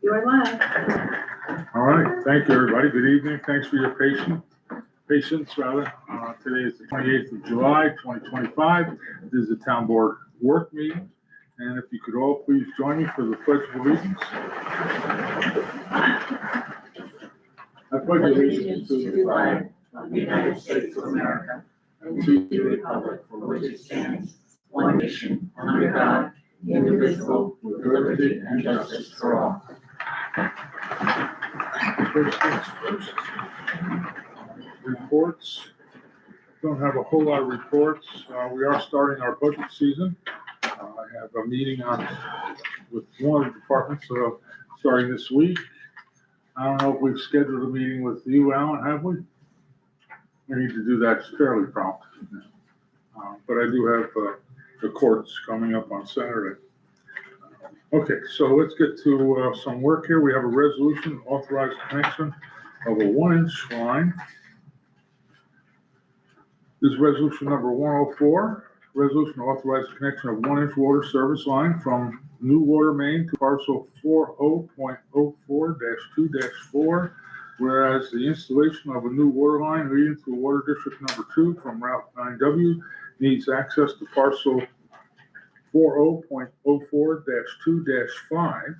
You're live. All right, thank you, everybody. Good evening. Thanks for your patience. Today is the 28th of July, 2025. This is the Town Board Work Meeting. And if you could all please join me for the Pledge of Allegiance. I pledge allegiance to the flag of the United States of America and to the republic for which it stands, one nation, under God, indivisible, with liberty and justice for all. First things first. Reports. Don't have a whole lot of reports. We are starting our budget season. I have a meeting with one of the departments starting this week. I don't know if we've scheduled a meeting with you, Alan, have we? We need to do that fairly prompt. But I do have the courts coming up on Saturday. Okay, so let's get to some work here. We have a resolution authorized connection of a 1-inch line. This is resolution number 104. Resolution authorized connection of 1-inch water service line from new water main to parcel 40.04-2-4, whereas the installation of a new water line leading to water district number 2 from Route 9W needs access to parcel 40.04-2-5,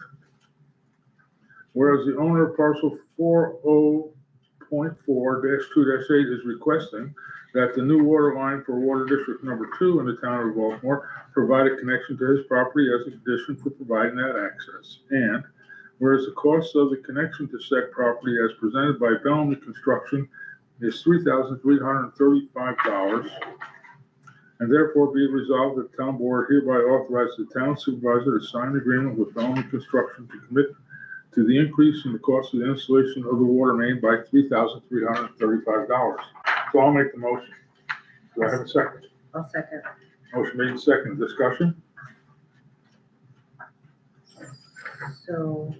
whereas the owner of parcel 40.4-2-8 is requesting that the new water line for water district number 2 in the town of Baltimore provide a connection to his property as a condition for providing that access. And whereas the cost of the connection to said property as presented by Bellamy Construction is $3,335, and therefore be it resolved that the town board hereby authorizes the town supervisor to sign an agreement with Bellamy Construction to commit to the increase in the cost of the installation of the water main by $3,335. So I'll make the motion. Do I have a second? I'll second. Motion made second. Discussion? So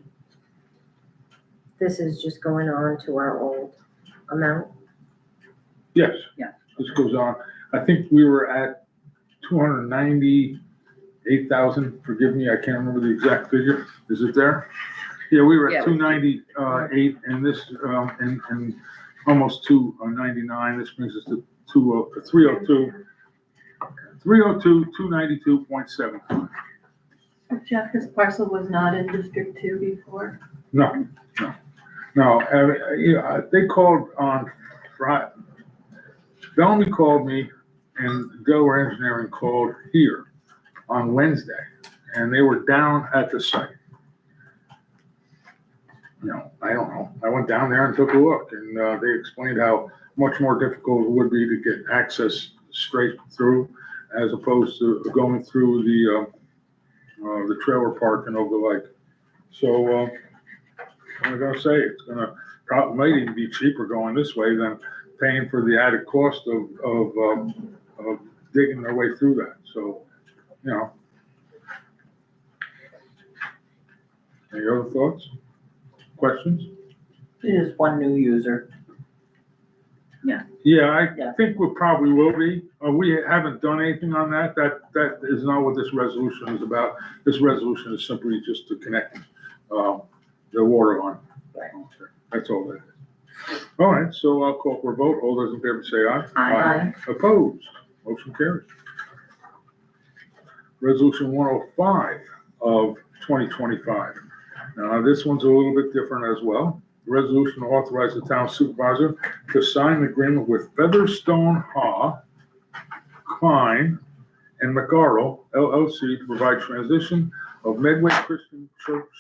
this is just going on to our old amount? Yes. Yeah. This goes on. I think we were at 298,000. Forgive me, I can't remember the exact figure. Is it there? Yeah, we were at 298, and this, and almost 299. This brings us to 302, 292.7. Jeff, his parcel was not in District 2 before. No. They called on Friday. Bellamy called me, and Delaware Engineering called here on Wednesday, and they were down at the site. I don't know. I went down there and took a look, and they explained how much more difficult it would be to get access straight through, as opposed to going through the trailer park and over the lake. So I'm gonna say it's gonna might even be cheaper going this way than paying for the added cost of digging their way through that. So, any other thoughts? Questions? It is one new user. Yeah, I think we probably will be. We haven't done anything on that. That is not what this resolution is about. This resolution is simply just to connect the water line. Right. Okay, that's all that is. All right, so I'll call for a vote. All those in favor say aye. Aye. Opposed? Motion carries. Resolution 105 of 2025. Now, this one's a little bit different as well. The resolution authorizes the town supervisor to sign an agreement with Featherstone Haw, Klein, and McArrow, LLC, to provide transition of Medway Christian Church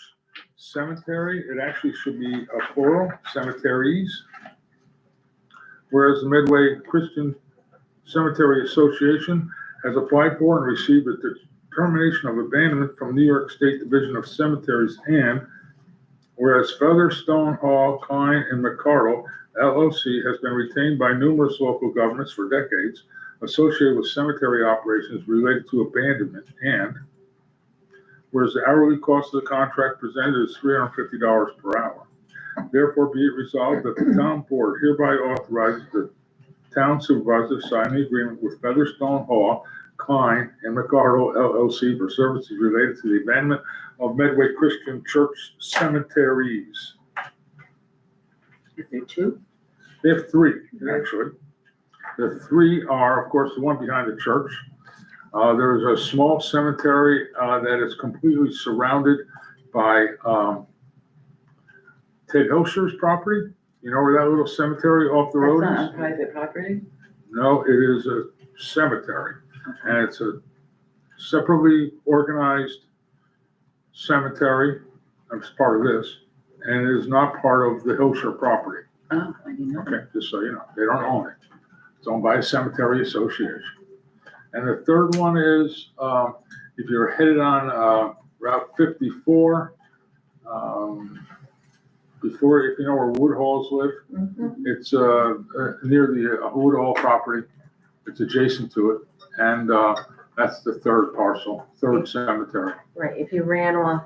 Cemetery. It actually should be a plural, cemeteries. Whereas the Medway Christian Cemetery Association has applied for and received a determination of abandonment from New York State Division of Cemeteries, and whereas Featherstone Hall, Klein, and McArrow, LLC, has been retained by numerous local governments for decades associated with cemetery operations related to abandonment, and whereas the hourly cost of the contract presented is $350 per hour. Therefore, be it resolved that the town board hereby authorizes the town supervisor to sign the agreement with Featherstone Hall Klein and McArdle LLC for services related to the abandonment of Medway Christian Church cemeteries. Is there two? They have three, actually. The three are, of course, the one behind the church. There's a small cemetery that is completely surrounded by Ted Hilscher's property. You know where that little cemetery off the road That's is? not on private property? No, it is a cemetery, and it's a separately organized cemetery. That's part of this, and it is not part of the Hilscher property. Oh, I didn't know. Okay, just so you know, they don't own it. It's owned by a cemetery association. And the third one is, if you're headed on Route 54, before, if you know where Woodhalls live, it's near the Woodhall property. It's adjacent to it, and that's the third parcel, third cemetery. Right, if you ran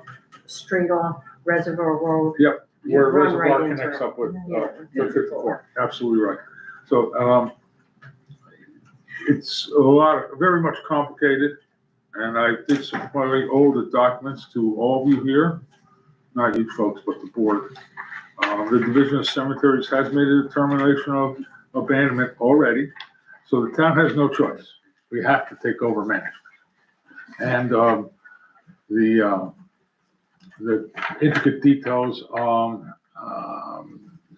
straight off Reservoir Road. Yep, You where run right Reservoir into connects it. up with Yeah. 54. Absolutely right. So it's a lot, very much complicated, and I did supply all the documents to all of you here, not you folks, but the board. The Division of Cemeteries has made a determination of abandonment already, so the town has no choice. We have to take over management. And the intricate details,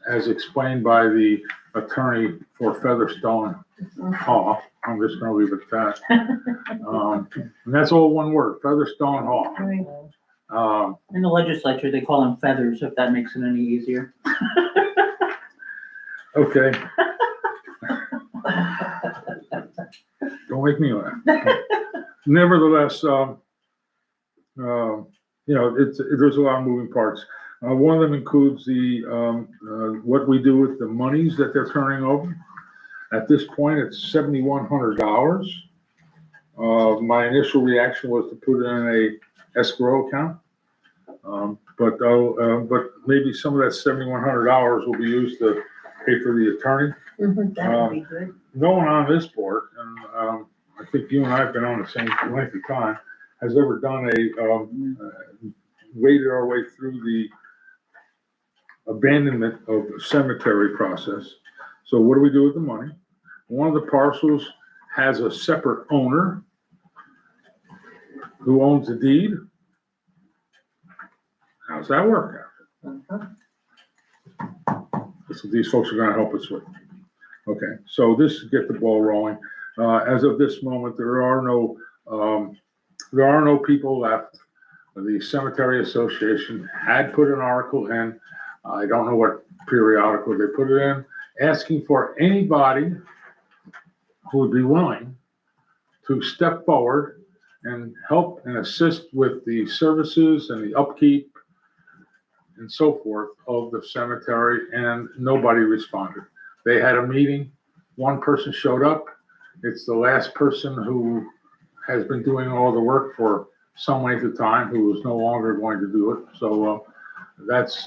as explained by the attorney for Featherstone Hall, I'm just gonna leave it at that. And that's all one word, Featherstone Hall. In the legislature, they call them feathers, if that makes it any easier. Okay. Don't make me laugh. Nevertheless, there's a lot of moving parts. One of them includes the, what we do with the monies that they're turning over. At this point, it's $7,100. My initial reaction was to put it in a escrow account. But maybe some of that $7,100 will be used to pay for the attorney. That would be good. No one on this board, and I think you and I have been on the same length of time, has ever done waded our way through the abandonment of the cemetery process. So what do we do with the money? One of the parcels has a separate owner who owns the deed. How's that work out? That's what these folks are gonna help us with. Okay, so this to get the ball rolling. As of this moment, there are no people left. The Cemetery Association had put an article in, I don't know what periodical they put it in, asking for anybody who would be willing to step forward and help and assist with the services and the upkeep and so forth of the cemetery, and nobody responded. They had a meeting, one person showed up. It's the last person who has been doing all the work for some length of time who is no longer going to do it. So that's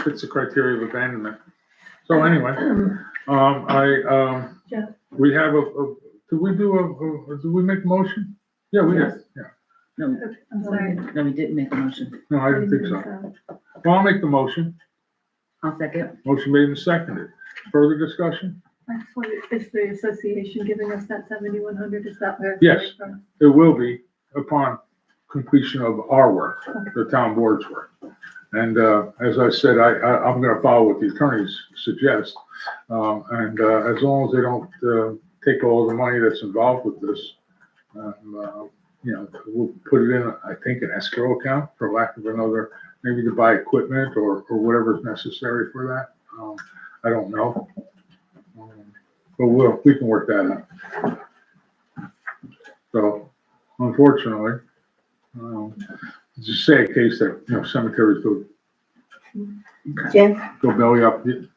fits the criteria of abandonment. So anyway, Jeff. we have did we make a motion? Yeah, we did, yeah. No, I'm sorry. no, we didn't make a motion. No, I didn't think so. Well, I'll make the motion. I'll second. Motion made and seconded. Further discussion? I just wondered, is the association giving us that 7,100? Is that where? it's Yes. coming from? It will be upon completion of our work, the town board's work. And as I said, I'm gonna follow what the attorneys suggest. And as long as they don't take all the money that's involved with this, we'll put it in, I think, an escrow account, for lack of another, maybe to buy equipment or whatever's necessary for that. I don't know. But we can work that out. So unfortunately, just say a case that, cemeteries Jeff? go belly up. You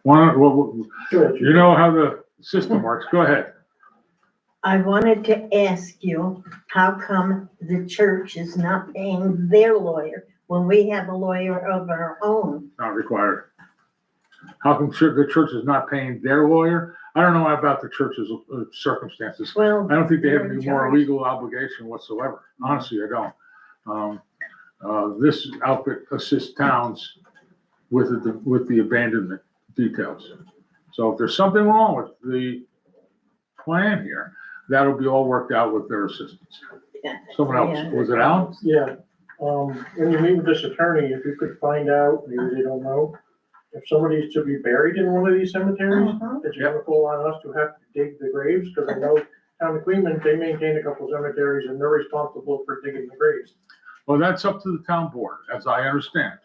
know how the system works. Go ahead. I wanted to ask you, how come the church is not paying their lawyer when we have a lawyer of our own? Not required. How come the church is not paying their lawyer? I don't know about the church's circumstances. Well, I don't think they have They're in any more charge. legal obligation whatsoever. Honestly, I don't. This outfit assists towns with the abandonment details. So if there's something wrong with the plan here, that'll be all worked out with their assistance. Someone else, was it Alan? Yeah, when you meet with this attorney, if you could find out, maybe they don't know, if somebody's to be buried in one of these cemeteries, Uh-huh. it's gonna fall on us to have to dig the graves, because I know Town of Cleveland, they maintain a couple cemeteries and they're responsible for digging the graves. Well, that's up to the town board, as I understand.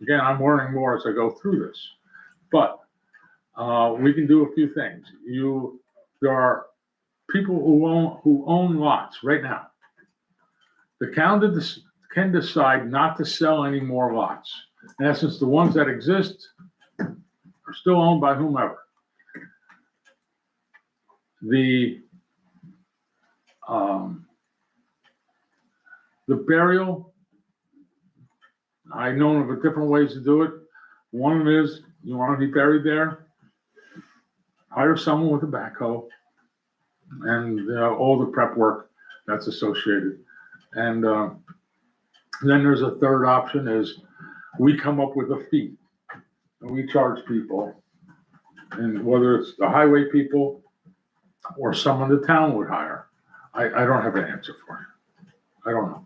Again, I'm learning more as I go through this. But we can do a few things. There are people who own lots right now. The county can decide not to sell any more lots. In essence, the ones that exist are still owned by whomever. The burial, I know of different ways to do it. One is, you want to be buried there, hire someone with a backhoe and all the prep work that's associated. And then there's a third option is we come up with a fee and we charge people. And whether it's the highway people or someone the town would hire, I don't have an answer for you. I don't know.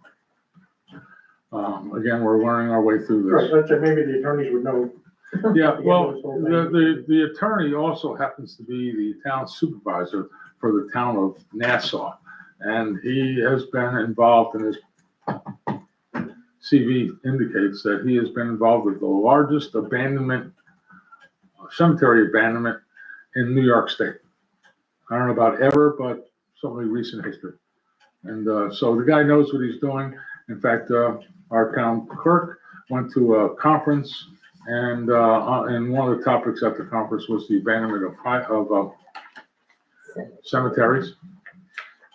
Again, we're learning our way through Right, this. let's say maybe the attorneys would know. Yeah, well, the attorney also happens to be the town supervisor for the town of Nassau. And he has been involved in his CV indicates that he has been involved with the largest cemetery abandonment in New York State. I don't know about ever, but certainly recent history. And so the guy knows what he's doing. In fact, our town clerk went to a conference, and one of the topics at the conference was the abandonment of cemeteries.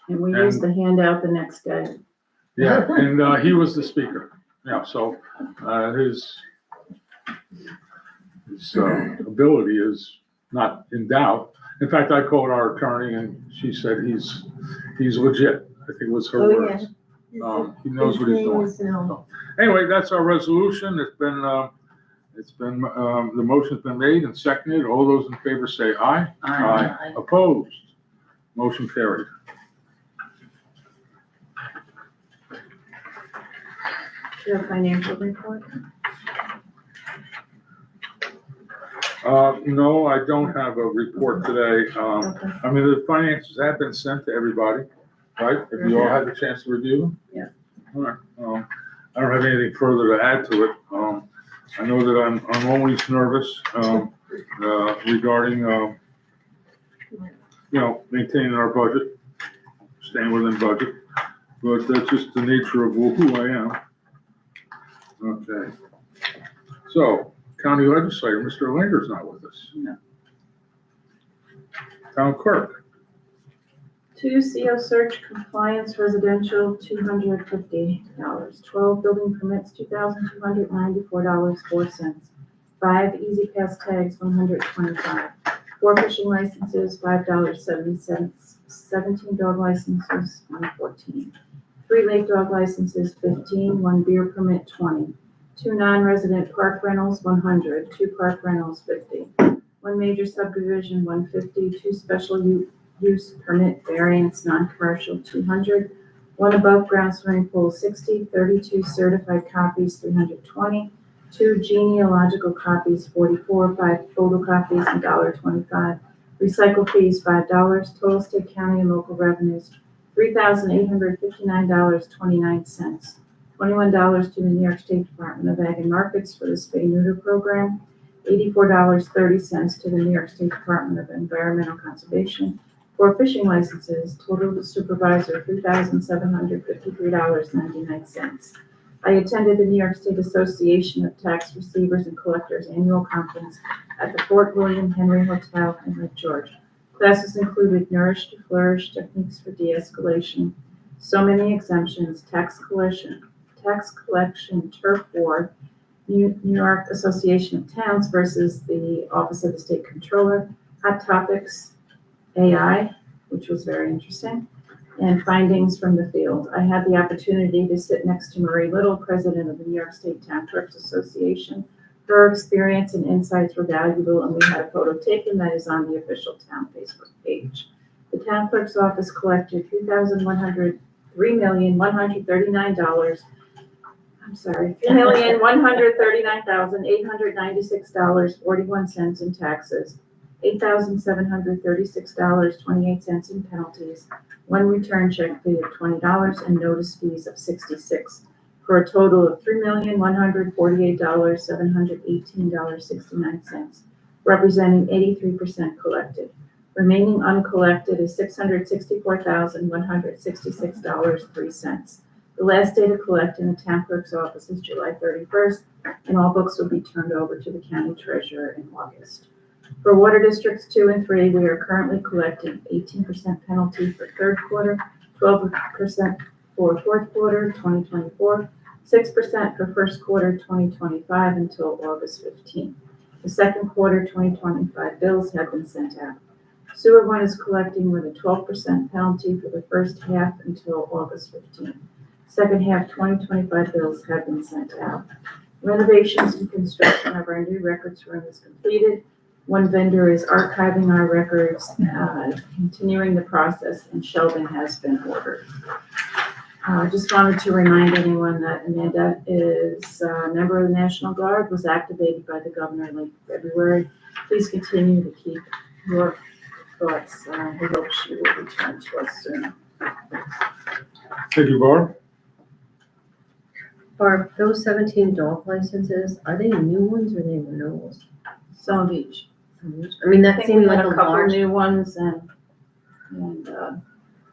And we used the handout the next day. Yeah, and he was the speaker. Yeah, so his ability is not in doubt. In fact, I called our attorney, and she said he's legit. I think was her Oh, words. He knows what he's His name doing. is no. Anyway, that's our resolution. It's been the motion's been made and seconded. All those in favor say aye. Aye. Opposed? Motion carried. Do you have a financial report? No, I don't have a report today. Okay. I mean, the finances have been sent to everybody, right? Have you all had the chance to review them? Yeah. All right. I don't have anything further to add to it. I know that I'm always nervous, regarding, maintaining our budget, staying within budget. But that's just the nature of who I am. Okay. So, County Legislator, Mr. Linger's not with us. No. Town Clerk. 2 CO search compliance residential, $250. 12 building permits, $2,294.04. 5 easy pass tags, $125. 4 fishing licenses, $5.70. 17 dog licenses, $114. 3 lake dog licenses, $15. 1 beer permit, $20. 2 non-resident park rentals, $100. 2 park rentals, $50. 1 major subdivision, $150. 2 special use permit variance, non-commercial, $200. 1 above ground swimming pool, $60. 32 certified copies, $320. 2 genealogical copies, $44. 5 photocopies, $1.25. Recycle fees, $5. Total state, county, and local revenues, $3,859.29. $21 to the New York State Department of Ag and Markets for the spay neuter program. $84.30 to the New York State Department of Environmental Conservation. 4 fishing licenses, total to supervisor, $3,753.99. I attended the New York State Association of Tax Receivers and Collectors Annual Conference at the Fort William Henry Hotel in Lake George. Classes included Nourish to Flourish, Techniques for De-escalation, So Many Exemptions, Tax Collection, Turf War, New York Association of Towns versus the Office of the State Controller, Hot Topics, AI, which was very interesting, and findings from the field. I had the opportunity to sit next to Marie Little, president of the New York State Town Clerks Association. Her experience and insights were valuable, and we had a photo taken that is on the official town Facebook page. The town clerk's office collected $3,139. $3,139,896.41 in taxes, $8,736.28 in penalties, one return check fee of $20, and notice fees of $66, for a total of $3,148,718.69, representing 83% collected. Remaining uncollected is $664,166.03. The last day to collect in the town clerk's office is July 31st, and all books will be turned over to the county treasurer in August. For water districts 2 and 3, we are currently collecting 18% penalty for third quarter, 12% for fourth quarter 2024, 6% for first quarter 2025 until August 15th. The second quarter 2025 bills have been sent out. Sewer 1 is collecting with a 12% penalty for the first half until August 15th. Second half 2025 bills have been sent out. Renovations and construction of our new records room is completed. One vendor is archiving our records, continuing the process, and shelving has been ordered. I just wanted to remind anyone that Amanda is a member of the National Guard, was activated by the governor in late February. Please continue to keep your thoughts. We hope she will return to us soon. Thank you, Barb. Barb, those 17 dog licenses, are they new ones or they renewals? Some of each. I mean, I that think seemed we like had a a couple large, new ones and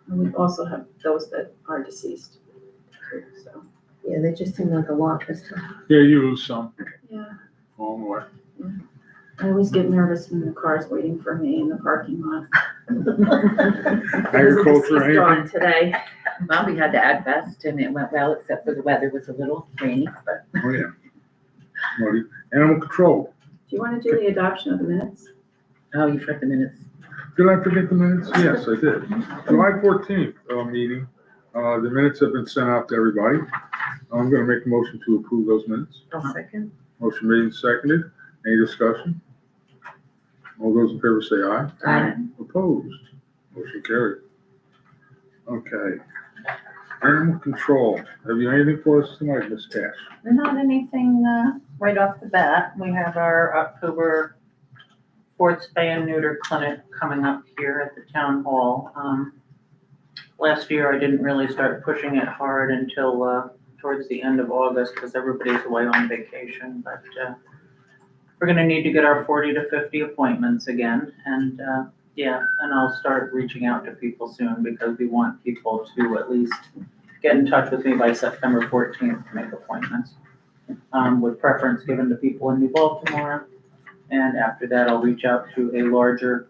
we also have those that are deceased. So, yeah, they just seem like a lot this time. Yeah, you lose some yeah, along the way. I always get nervous when the car's waiting for me in the parking lot. Agriculture, There's a deceased dog anything? today. Well, we had to add vest and it went well, except for the weather was a little rainy, but Oh, yeah. Marty, animal control. Do you want to do the adoption of the minutes? oh, you've read the minutes. Did I forget the minutes? Yes, I did. July 14th meeting. The minutes have been sent out to everybody. I'm gonna make a motion to approve those minutes. I'll second. Motion made and seconded. Any discussion? All those in favor say aye. Aye. Opposed? Motion carried. Okay. Animal control. Have you anything for us tonight, Ms. Cash? Not anything, right off the bat. We have our October 4th spay and neuter clinic coming up here at the town hall. Last year, I didn't really start pushing it hard until, towards the end of August, because everybody's away on vacation, but, we're gonna need to get our 40 to 50 appointments again, and, and I'll start reaching out to people soon, because we want people to at least get in touch with me by September 14th to make appointments, with preference given to people in New Baltimore. And after that, I'll reach out to a larger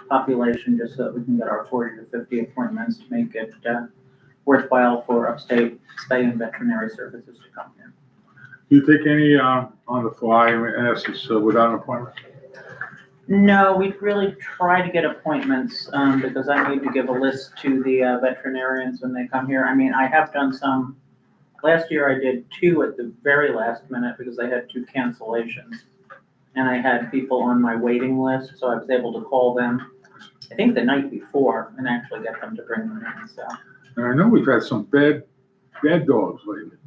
population just so that we can get our 40 to 50 appointments to make it worthwhile for upstate spay and veterinary services to come here. Do you take any on the fly, in essence, without an appointment? No, we really try to get appointments, because I need to give a list to the veterinarians when they come here. I mean, I have done some, last year I did 2 at the very last minute because I had 2 cancellations. And I had people on my waiting list, so I was able to call them, I think the night before, and actually get them to bring them in, so. And I know we've had some bad dogs lately.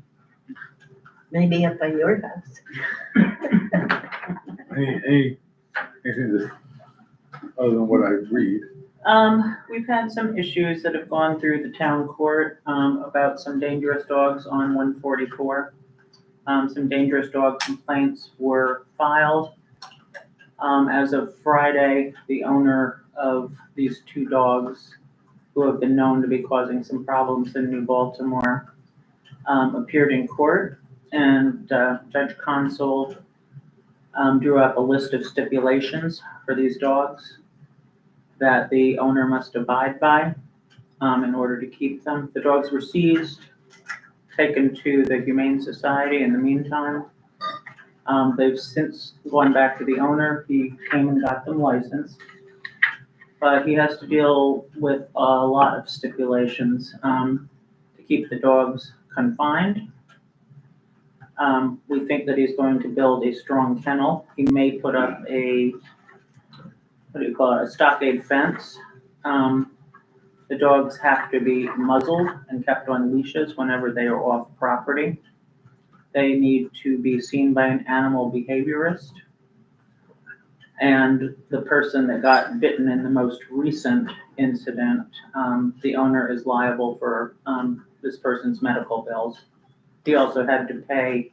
Maybe up by your house. Anything that, other than what I read? We've had some issues that have gone through the town court, about some dangerous dogs on 144. Some dangerous dog complaints were filed. As of Friday, the owner of these 2 dogs, who have been known to be causing some problems in New Baltimore, appeared in court, and Judge Console drew up a list of stipulations for these dogs that the owner must abide by in order to keep them. The dogs were seized, taken to the Humane Society in the meantime. They've since gone back to the owner. He came and got them licensed. but he has to deal with a lot of stipulations, to keep the dogs confined. We think that he's going to build a strong kennel. He may put up a, what do you call it, a stockade fence. The dogs have to be muzzled and kept on leashes whenever they are off property. They need to be seen by an animal behaviorist. And the person that got bitten in the most recent incident, the owner is liable for this person's medical bills. He also had to pay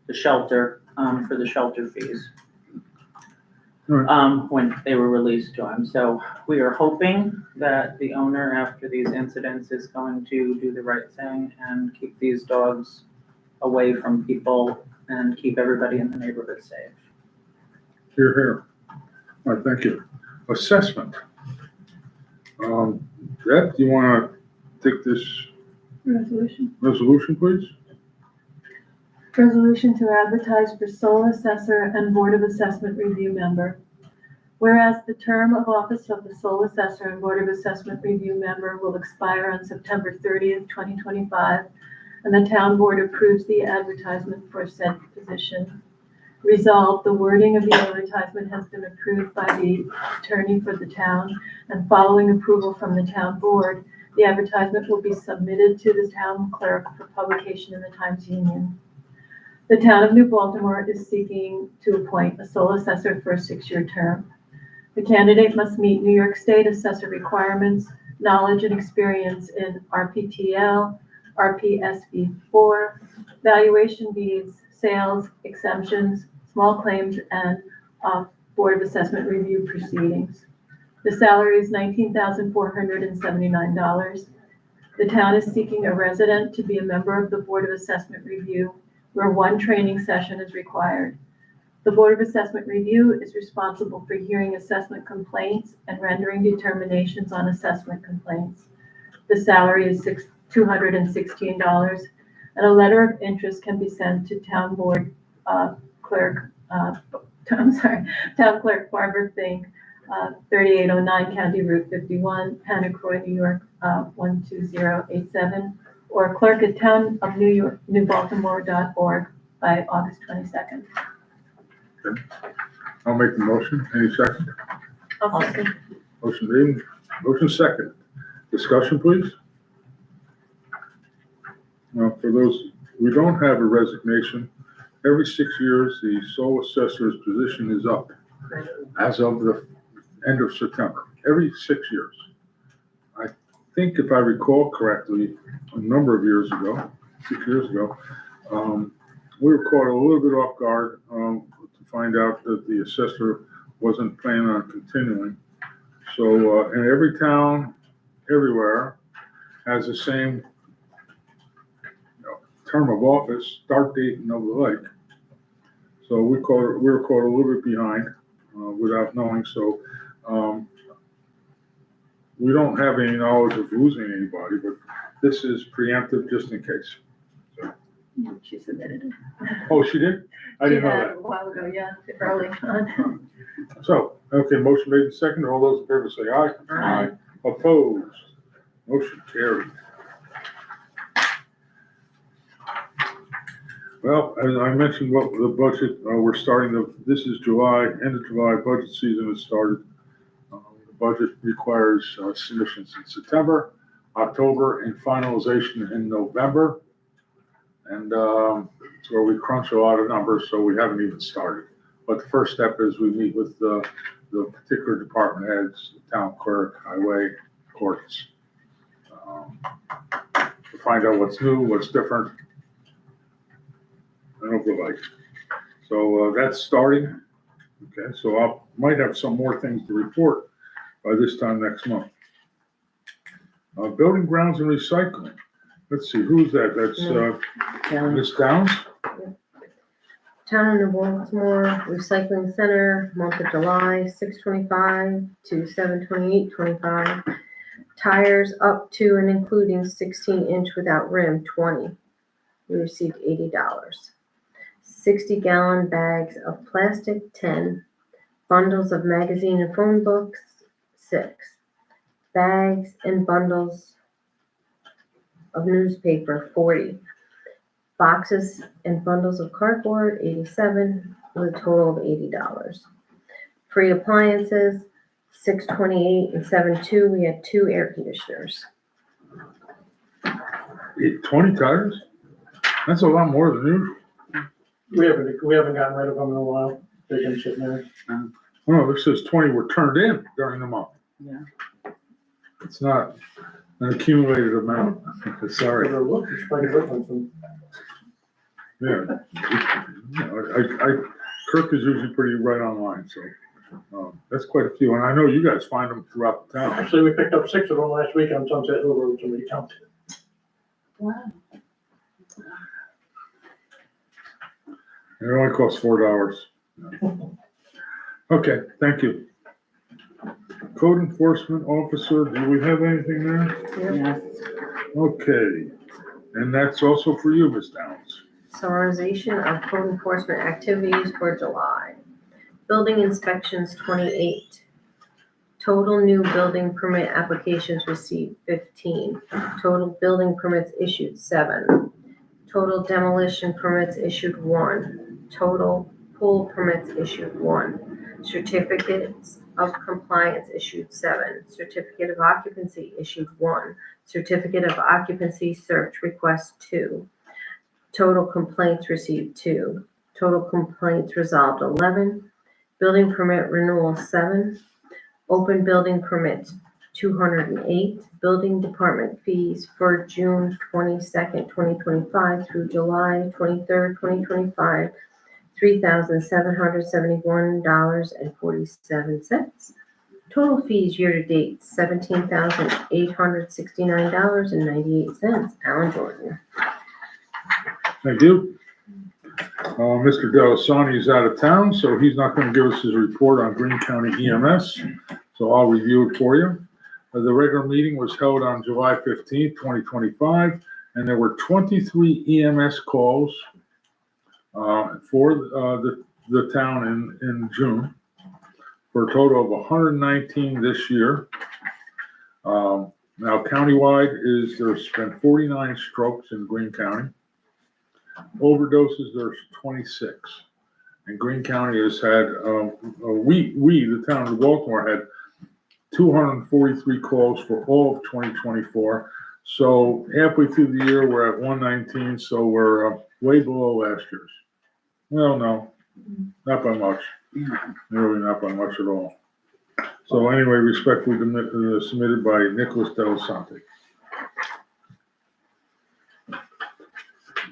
the shelter for the shelter fees when they were released to him. So we are hoping that the owner, after these incidents, is going to do the right thing and keep these dogs away from people and keep everybody in the neighborhood safe. Here, here. All right, thank you. Assessment. Deb, do you want to take this resolution, please? Resolution to advertise for sole assessor and Board of Assessment Review member. Whereas the term of office of the sole assessor and Board of Assessment Review member will expire on September 30th, 2025, and the town board approves the advertisement for said position. Resolved, the wording of the advertisement has been approved by the attorney for the town, and following approval from the town board, the advertisement will be submitted to the town clerk for publication in the Times-Union. The town of New Baltimore is seeking to appoint a sole assessor for a 6-year term. The candidate must meet New York State assessor requirements, knowledge and experience in RPTL, RPSV4, valuation deeds, sales, exemptions, small claims, and Board of Assessment Review proceedings. The salary is $19,479. The town is seeking a resident to be a member of the Board of Assessment Review, where 1 training session is required. The Board of Assessment Review is responsible for hearing assessment complaints and rendering determinations on assessment complaints. The salary is $216, and a letter of interest can be sent to town clerk Barbara Fink, 3809 County Route 51, Panicroy, New York, 12087, or clerk at townofnewbaltimore.org by August 22nd. Okay. I'll make the motion. Any second? I'll second. Motion made, motion second. Discussion, please. Now, for those who don't have a resignation, every 6 years, the sole assessor's position is up as of the end of September, every 6 years. I think if I recall correctly, a number of years ago, 6 years ago, we were caught a little bit off guard to find out that the assessor wasn't planning on continuing. So, and every town, everywhere, has the same term of office, start date, and of the like. So we were caught a little bit behind without knowing. So we don't have any knowledge of losing anybody, but this is preemptive just in case. So. Yeah, she submitted it. Oh, she did? I didn't know She had that. a while ago, yeah, early on. So, okay, motion made and second. All those in favor say aye. Aye. Opposed? Motion carried. Well, as I mentioned, what the budget, we're starting this is July, end of July, budget season has started. The budget requires submissions in September, October, and finalization in November. And so we crunch a lot of numbers, so we haven't even started. But the first step is we meet with the particular department heads, town clerk, highway, courts, to find out what's new, what's different, and of the like. So that's starting. Okay, so I might have some more things to report by this time next month. Building grounds and recycling. Let's see, who's that? That's Ms. Downs? Town of New Baltimore Recycling Center, month of July, 6/25 to 7/28/25. Tires up to and including 16-inch without rim, 20. We received $80. 60-gallon bags of plastic, 10. Bundles of magazine and phone books, 6. Bags and bundles of newspaper, 40. Boxes and bundles of cardboard, 87, with a total of $80. Free appliances, 628 and 72, we had 2 air conditioners. 20 tires? That's a lot more than usual. We haven't gotten rid of them in a while. They've been sitting there. Oh, this says 20 were turned in during the month. Yeah. It's not an accumulated amount. Sorry. They're looking, it's quite a difference. Yeah. Kirk is usually pretty right on line, so that's quite a few. And I know you guys find them throughout the town. Actually, we picked up 6 of them last week on Sunset Hill Road, somebody counted. Wow. It only costs $4. Okay, thank you. Code enforcement officer, do we have anything there? Yes. Okay, and that's also for you, Ms. Downs. Summarization of code enforcement activities for July. Building inspections, 28. Total new building permit applications received, 15. Total building permits issued, 7. Total demolition permits issued, 1. Total pool permits issued, 1. Certificates of compliance issued, 7. Certificate of occupancy issued, 1. Certificate of occupancy search request, 2. Total complaints received, 2. Total complaints resolved, 11. Building permit renewal, 7. Open building permits, 208. Building department fees for June 22nd, 2025 through July 23rd, 2025, $3,771.47. Total fees year-to-date, $17,869.98. Alan Jordan. Thank you. Mr. Delisani is out of town, so he's not going to give us his report on Greene County EMS, so I'll review it for you. The regular meeting was held on July 15th, 2025, and there were 23 EMS calls for the town in June, for a total of 119 this year. Now, countywide there's been 49 strokes in Greene County. Overdoses, there's 26. And Greene County has had, the town of Baltimore had 243 calls for all of 2024. So halfway through the year, we're at 119, so we're way below last year's. Well, no, not by much. Really not by much at all. So anyway, respectfully submitted by Nicholas Delisani.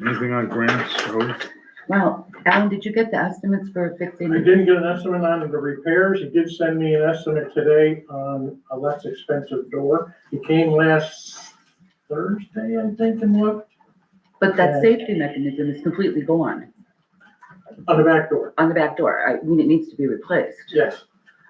Anything on grants? Oh, Well, Alan, did you get the estimates for fixing? I didn't get an estimate on the repairs. He did send me an estimate today on a less expensive door. He came last Thursday, I think, and looked But that safety mechanism is completely gone on the back door. on the back door. I mean, it needs to be replaced. Yes,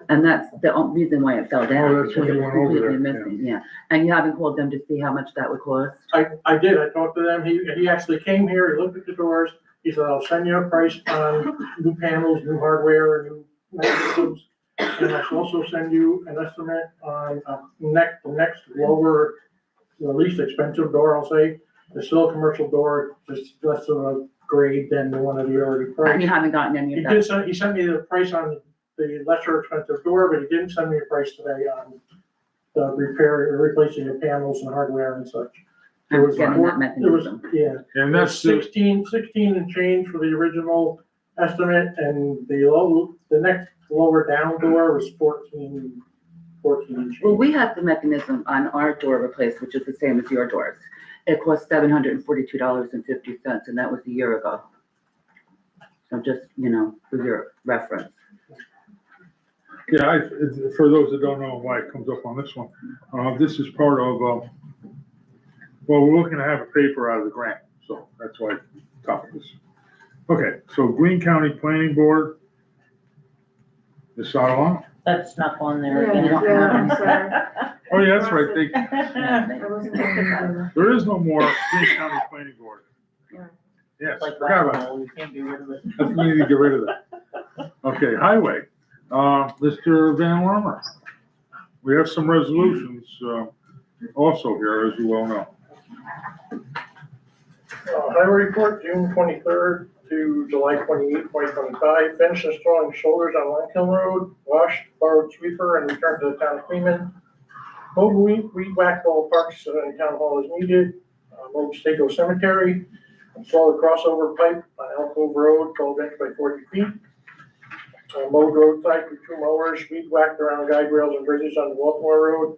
And that's the only reason why it fell down. Oh, that's when because you it was went over completely there, missing. Yeah. And you haven't called them to see how much that would cost? I did. I talked to them. He actually came here, he looked at the doors. He said, I'll send you a price on new panels, new hardware, new mechanisms. And I should also send you an estimate on the next lower, the least expensive door, I'll say. It's still a commercial door, just less of a grade than the one that he already And you priced. haven't gotten any He of did that? send, he sent me the price on the lesser expensive door, but he didn't send me a price today on the replacing the panels and hardware and such. There was Getting more- that there was- mechanism. Yeah, and that's that's, 16 and change for the original estimate, and the next lower down door was 14 and change. Well, we have the mechanism on our door replaced, which is the same as your doors. It cost $742.50, and that was a year ago. So just, for your reference. yeah, for those that don't know why it comes up on this one, this is part of, we're looking to have it paid for out of the grant, so that's why topic is. Okay, so Greene County Planning Board, Ms. Sotolon? That's not on there. Yeah, I'm sorry. Oh, yeah, that's right, I wasn't gonna there is no more Greene County Planning Board. Yeah. Yes, Like forgot about that. whack-a-mole, you can't get rid of it. That's we need to get rid of that. Okay, highway, Mr. Van Wormer. We have some resolutions, also here, as you well know. Highway report, June 23rd to July 28th, 2025. Finished installing shoulders on Langhill Road, washed, borrowed sweeper, and returned to the town of Cleveland. Mowed weed whacked all parks in town hall as needed. Mowed Stako Cemetery. Installed a crossover pipe on Elk Cove Road, 12 inch by 40 feet. Mowed roadside with 2 mowers, weed whacked around guide rails and bridges on the Baltimore Road.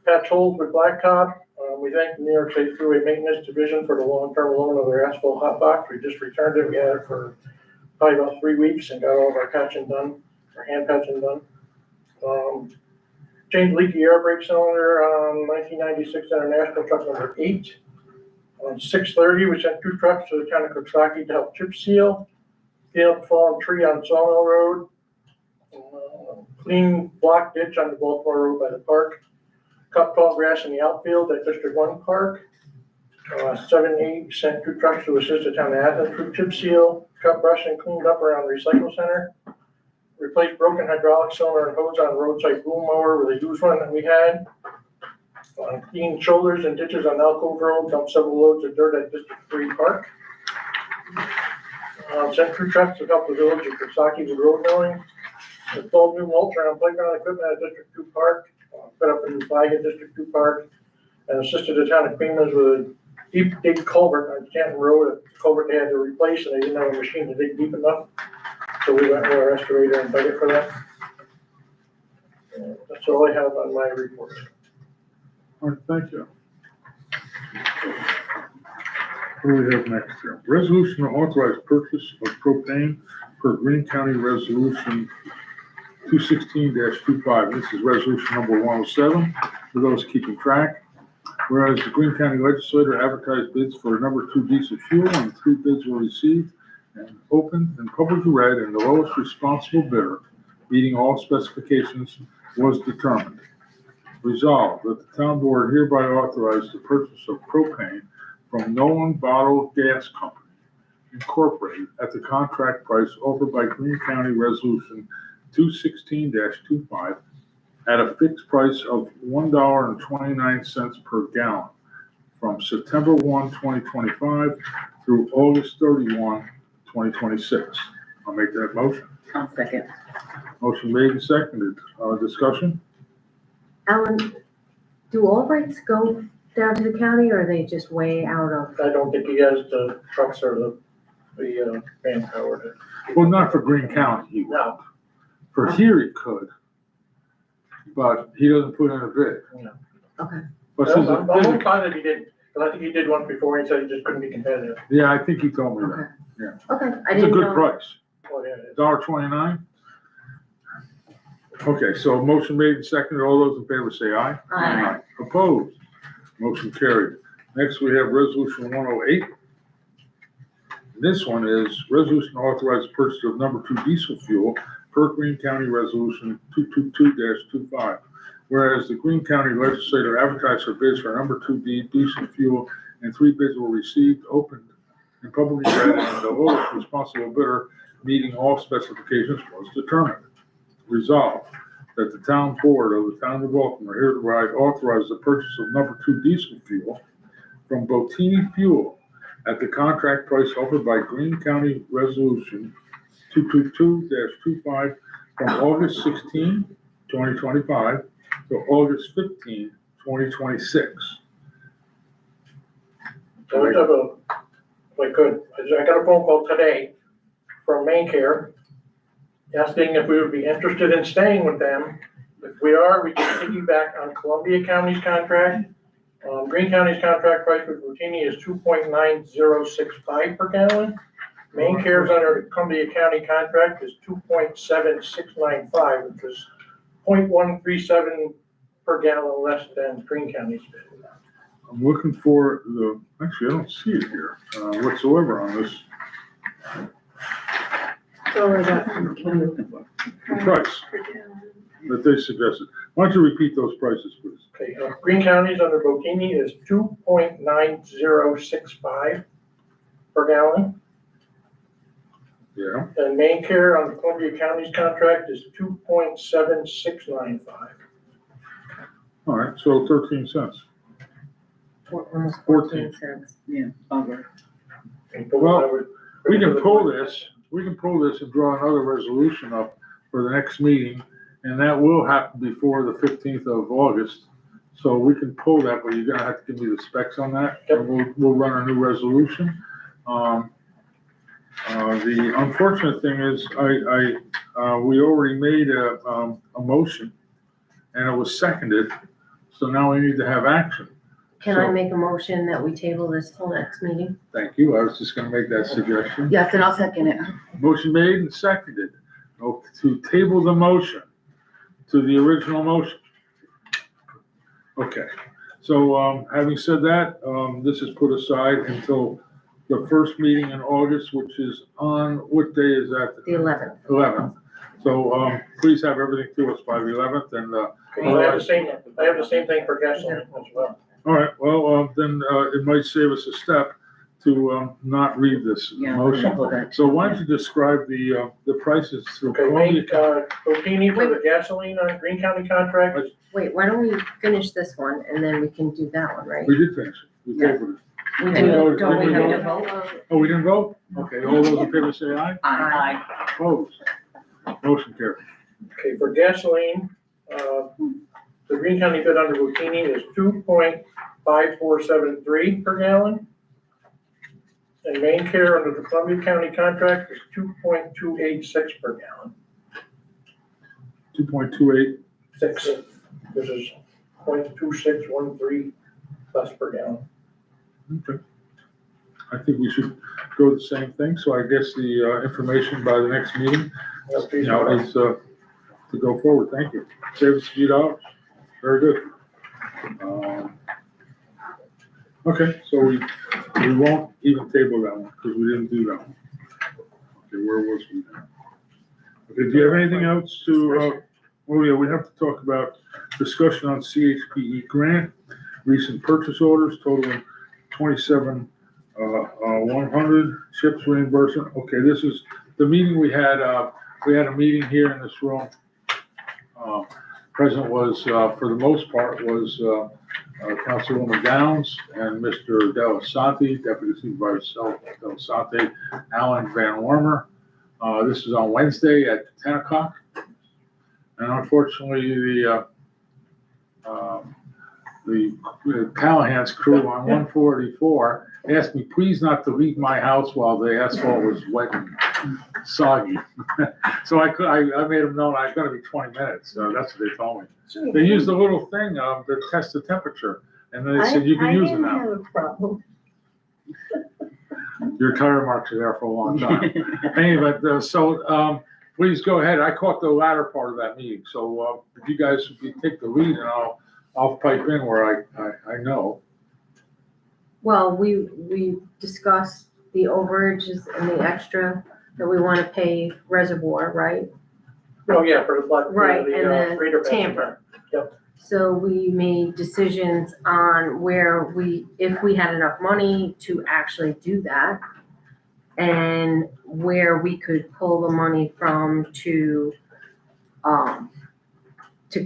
Patch holes with blacktop. We thank the New York State Thruway Maintenance Division for the long-term loan of their asphalt hot box. We just returned it. We had it for probably about 3 weeks and got all of our patching done, our hand patching done. Changed leaky air brake cylinder on 1996 International truck number 8. On 6/30, we sent 2 trucks to the town of Coxsackie to help chip seal. Clean up fallen tree on Sawmill Road. Clean block ditch on the Baltimore Road by the park. Cut tall grass in the outfield at District 1 Park. 7/8 sent 2 trucks to assist the town of Athens with chip seal. Cut brush and cleaned up around the recycle center. Replaced broken hydraulic cylinder and hose on roadside boom mower with a used one that we had. Cleaned shoulders and ditches on Elk Cove Road. Dumped several loads of dirt at District 3 Park. Sent 2 trucks to help the village of Coxsackie with road milling. Installed new mulch around playground equipment at District 2 Park. Put up a new flag at District 2 Park, and assisted the town of Queens with a deep dig culvert on Canton Road, a culvert they had to replace, and they didn't have a machine to dig deep enough. So we went with our excavator and dug it for that. That's all I have on my report. All right, thank you. What do we have next here? Resolution to authorize purchase of propane per Greene County Resolution 216-25. This is resolution number 107, for those keeping track. Whereas the Greene County Legislature advertised bids for number 2 diesel fuel, and 3 bids were received and opened and publicly read, and the lowest responsible bidder, meeting all specifications, was determined. Resolved that the town board hereby authorize the purchase of propane from Nolan Bottled Gas Company Incorporated at the contract price offered by Greene County Resolution 216-25 at a fixed price of $1.29 per gallon from September 1, 2025 through August 31, 2026. I'll make that motion. I'll second. Motion made and seconded. Discussion? Alan, do all rates go down to the county or are they just way out of? I don't think he has the trucks or the manpower to. Well, not for Greene County, he will. No, For here he could, but he doesn't put in a bid. No. Okay. But I'm since it- almost positive he didn't, because I think he did one before, he said he just couldn't be competitive. yeah, I think he told me that. Okay. I It's a didn't good know. price. Oh, yeah, it is. $1.29? Okay, so motion made and seconded. All those in favor say aye. Aye. Opposed? Motion carried. Next, we have resolution 108. This one is resolution to authorize the purchase of number 2 diesel fuel per Greene County Resolution 222-25. Whereas the Greene County Legislature advertised for bids for number 2 diesel fuel, and 3 bids were received, opened, and publicly read, and the lowest responsible bidder, meeting all specifications, was determined. Resolved that the town board of the town of Baltimore hereby authorize the purchase of number 2 diesel fuel from Botini Fuel at the contract price offered by Greene County Resolution 222-25 from August 16, 2025 to August 15, 2026. So I have if I could, I got a phone call today from Main Care asking if we would be interested in staying with them. If we are, we can piggyback on Columbia County's contract. Greene County's contract price with Routini is 2.9065 per gallon. Main Care's under the Columbia County contract is 2.7695, which is 0.137 per gallon less than Greene County's bid. I'm looking for actually, I don't see it here whatsoever on this So is that from the county? the price that they suggested. Why don't you repeat those prices, please? Okay, Greene County's under Botini is 2.9065 per gallon. Yeah, And Main Care on Columbia County's contract is 2.7695. All right, so 13 cents. Almost 14. 14 cents. Yeah, over. Well, we can pull this and draw another resolution up for the next meeting, and that will happen before the 15th of August. So we can pull that, but you're gonna have to give me the specs on that, and we'll run a new resolution. The unfortunate thing is, we already made a motion, and it was seconded, so now we need to have action. Can I make a motion that we table this till next meeting? Thank you, I was just gonna make that suggestion. Yes, and I'll second it. Motion made and seconded, to table the motion to the original motion. Okay, so, having said that, this is put aside until the first meeting in August, which is on, what day is that? The 11th. 11th. So, please have everything to us by the 11th, and, I have the same thing for gasoline as well. all right, well, then, it might save us a step to, not read this Yeah. motion. Pull that. So why don't you describe the prices through Okay, Columbia Wayne, Bocchini for the gasoline on Green County contract, Wait, why don't we finish this one and then we can do that one, right? We did finish it. We tabled it. We Okay. do, don't we have to vote? Oh, we didn't vote? Okay, all those in favor say aye. Aye. Opposed? Motion carried. okay, for gasoline, the Green County bid under Bocchini is 2.5473 per gallon. And main care under the Columbia County contract is 2.286 per gallon. 2.28. This is 0.2613 less per gallon. Okay. I think we should go the same thing, so I guess the information by the next meeting, That's is to go forward. Thank you. Save us a few dollars. Very good. Okay, so we won't even table that one, because we didn't do that one. Okay, where was we now? Okay, do you have anything else to, oh yeah, we have to talk about discussion on CHPE grant, recent purchase orders totaling 100 chips reimbursement. Okay, this is the meeting we had a meeting here in this room. Present was, for the most part, was, Councilwoman Downs and Mr. Delasante, Deputy Supervisor Delasante, Alan Van Wormer. This is on Wednesday at 10 o'clock. And unfortunately, the Callahan's crew on 144 asked me please not to leave my house while the asphalt was wet and soggy. So I made them know I was gonna be 20 minutes, that's what they told me. They used a little thing, to test the temperature, and then they said, you can use it I now. didn't have a problem. Your tire marks are there for a long time. Anyway, please go ahead. I caught the latter part of that meeting, so, if you guys take the lead, and I'll pipe in where I know. Well, we discussed the overages and the extra that we want to pay Reservoir, right? Oh, yeah, for the flood. Right, and the Greater Basin. Tampa. Yep. So we made decisions on where if we had enough money to actually do that, and where we could pull the money from to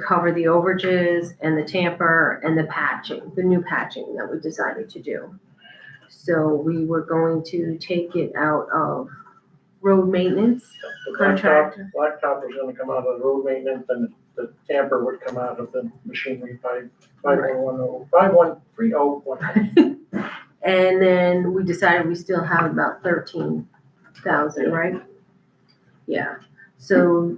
cover the overages and the tamper and the patching, the new patching that we decided to do. So we were going to take it out of road maintenance. The Contract. blacktop was gonna come out of the road maintenance, and the tamper would come out of the machinery 5130. And then we decided we still have about 13,000, right? Yeah, so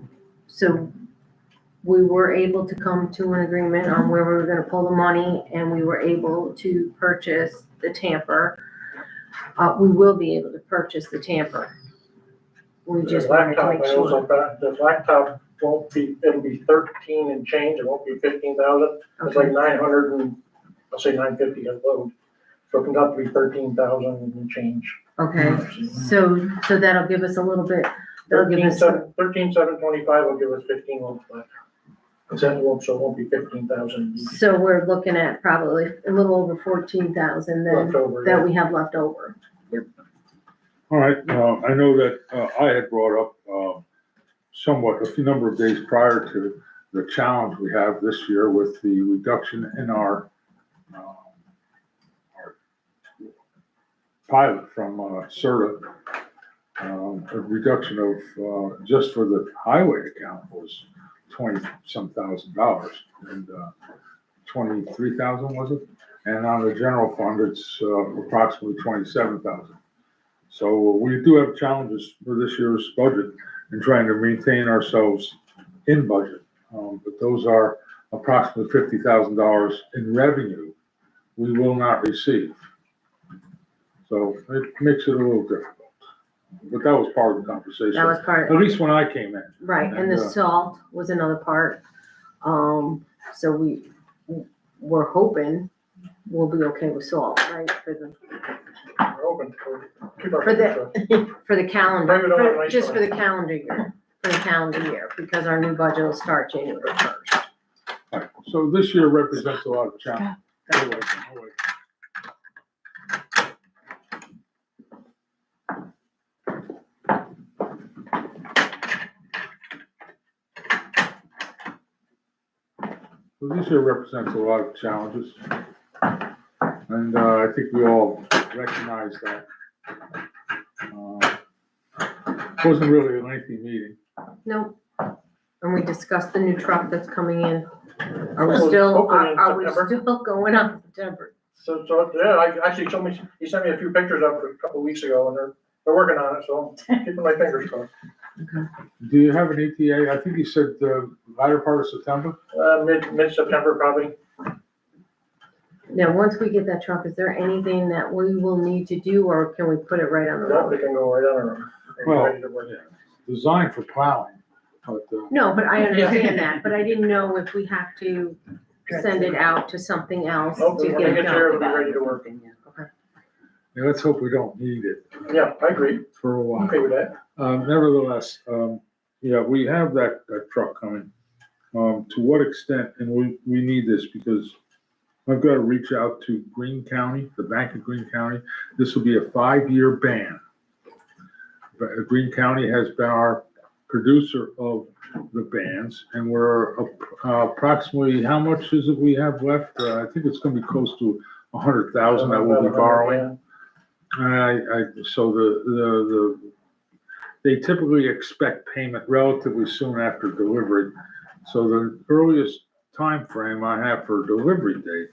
we were able to come to an agreement on where we were gonna pull the money, and we were able to purchase the tamper. We will be able to purchase the tamper. We just wanted to make sure. The blacktop won't be, it'll be 13 and change, it won't be 15,000. It's like 900 and, I'll say 950 a load. So it comes out to be 13,000 and change. Okay, so that'll give us a little bit, that'll give us, 13,725 will give us 15 months left. So it won't be 15,000 so we're looking at probably a little over 14,000 then, left over. that we have left over. All right, I know that I had brought up somewhat a few number of days prior to the challenge we have this year with the reduction in our pilot from CERTA. A reduction of, just for the highway account was $20-some thousand, and 23,000 was it? And on the general fund, it's approximately 27,000. So we do have challenges for this year's budget in trying to maintain ourselves in budget. But those are approximately $50,000 in revenue we will not receive. So it makes it a little difficult. But that was part of the conversation, That was part, at least when I came in. right, and the And, salt was another part. So we're hoping we'll be okay with salt, right, We're open for, keep our. For the- for the calendar, Blame it on the just ice for the calendar year, because our new budget will start January 1st. Right. So this year represents a lot of challenge. Anyway, anyway. So this year represents a lot of challenges. And I think we all recognize that. Wasn't really a lengthy meeting. Nope. And we discussed the new truck that's coming in. Are we Hopefully- still, hopefully in are we September. still going on September? So, yeah, I actually told me, he sent me a few pictures of it a couple of weeks ago, and they're working on it, so I'm keeping my fingers crossed. Do you have an ETA? I think you said the latter part of September? Mid-September probably. Now, once we get that truck, is there anything that we will need to do, or can we put it right on the No, they road? can go right on it. They're Well, ready to work. Designed for plowing, but, No, but I understand that, but I didn't know if we have to send it out to something else Nope, to when get they it get here, done. it'll be ready to work. yeah, let's hope we don't need it Yeah, I agree. for a while. Okay with that. Nevertheless, yeah, we have that truck coming. To what extent, and we need this because I've got to reach out to Greene County, the Bank of Greene County. This will be a 5-year ban. But Greene County has been our producer of the bans, and we're approximately, how much is it we have left? I think it's gonna be close to 100,000 that we'll be borrowing. So they typically expect payment relatively soon after delivery. So the earliest time frame I have for delivery date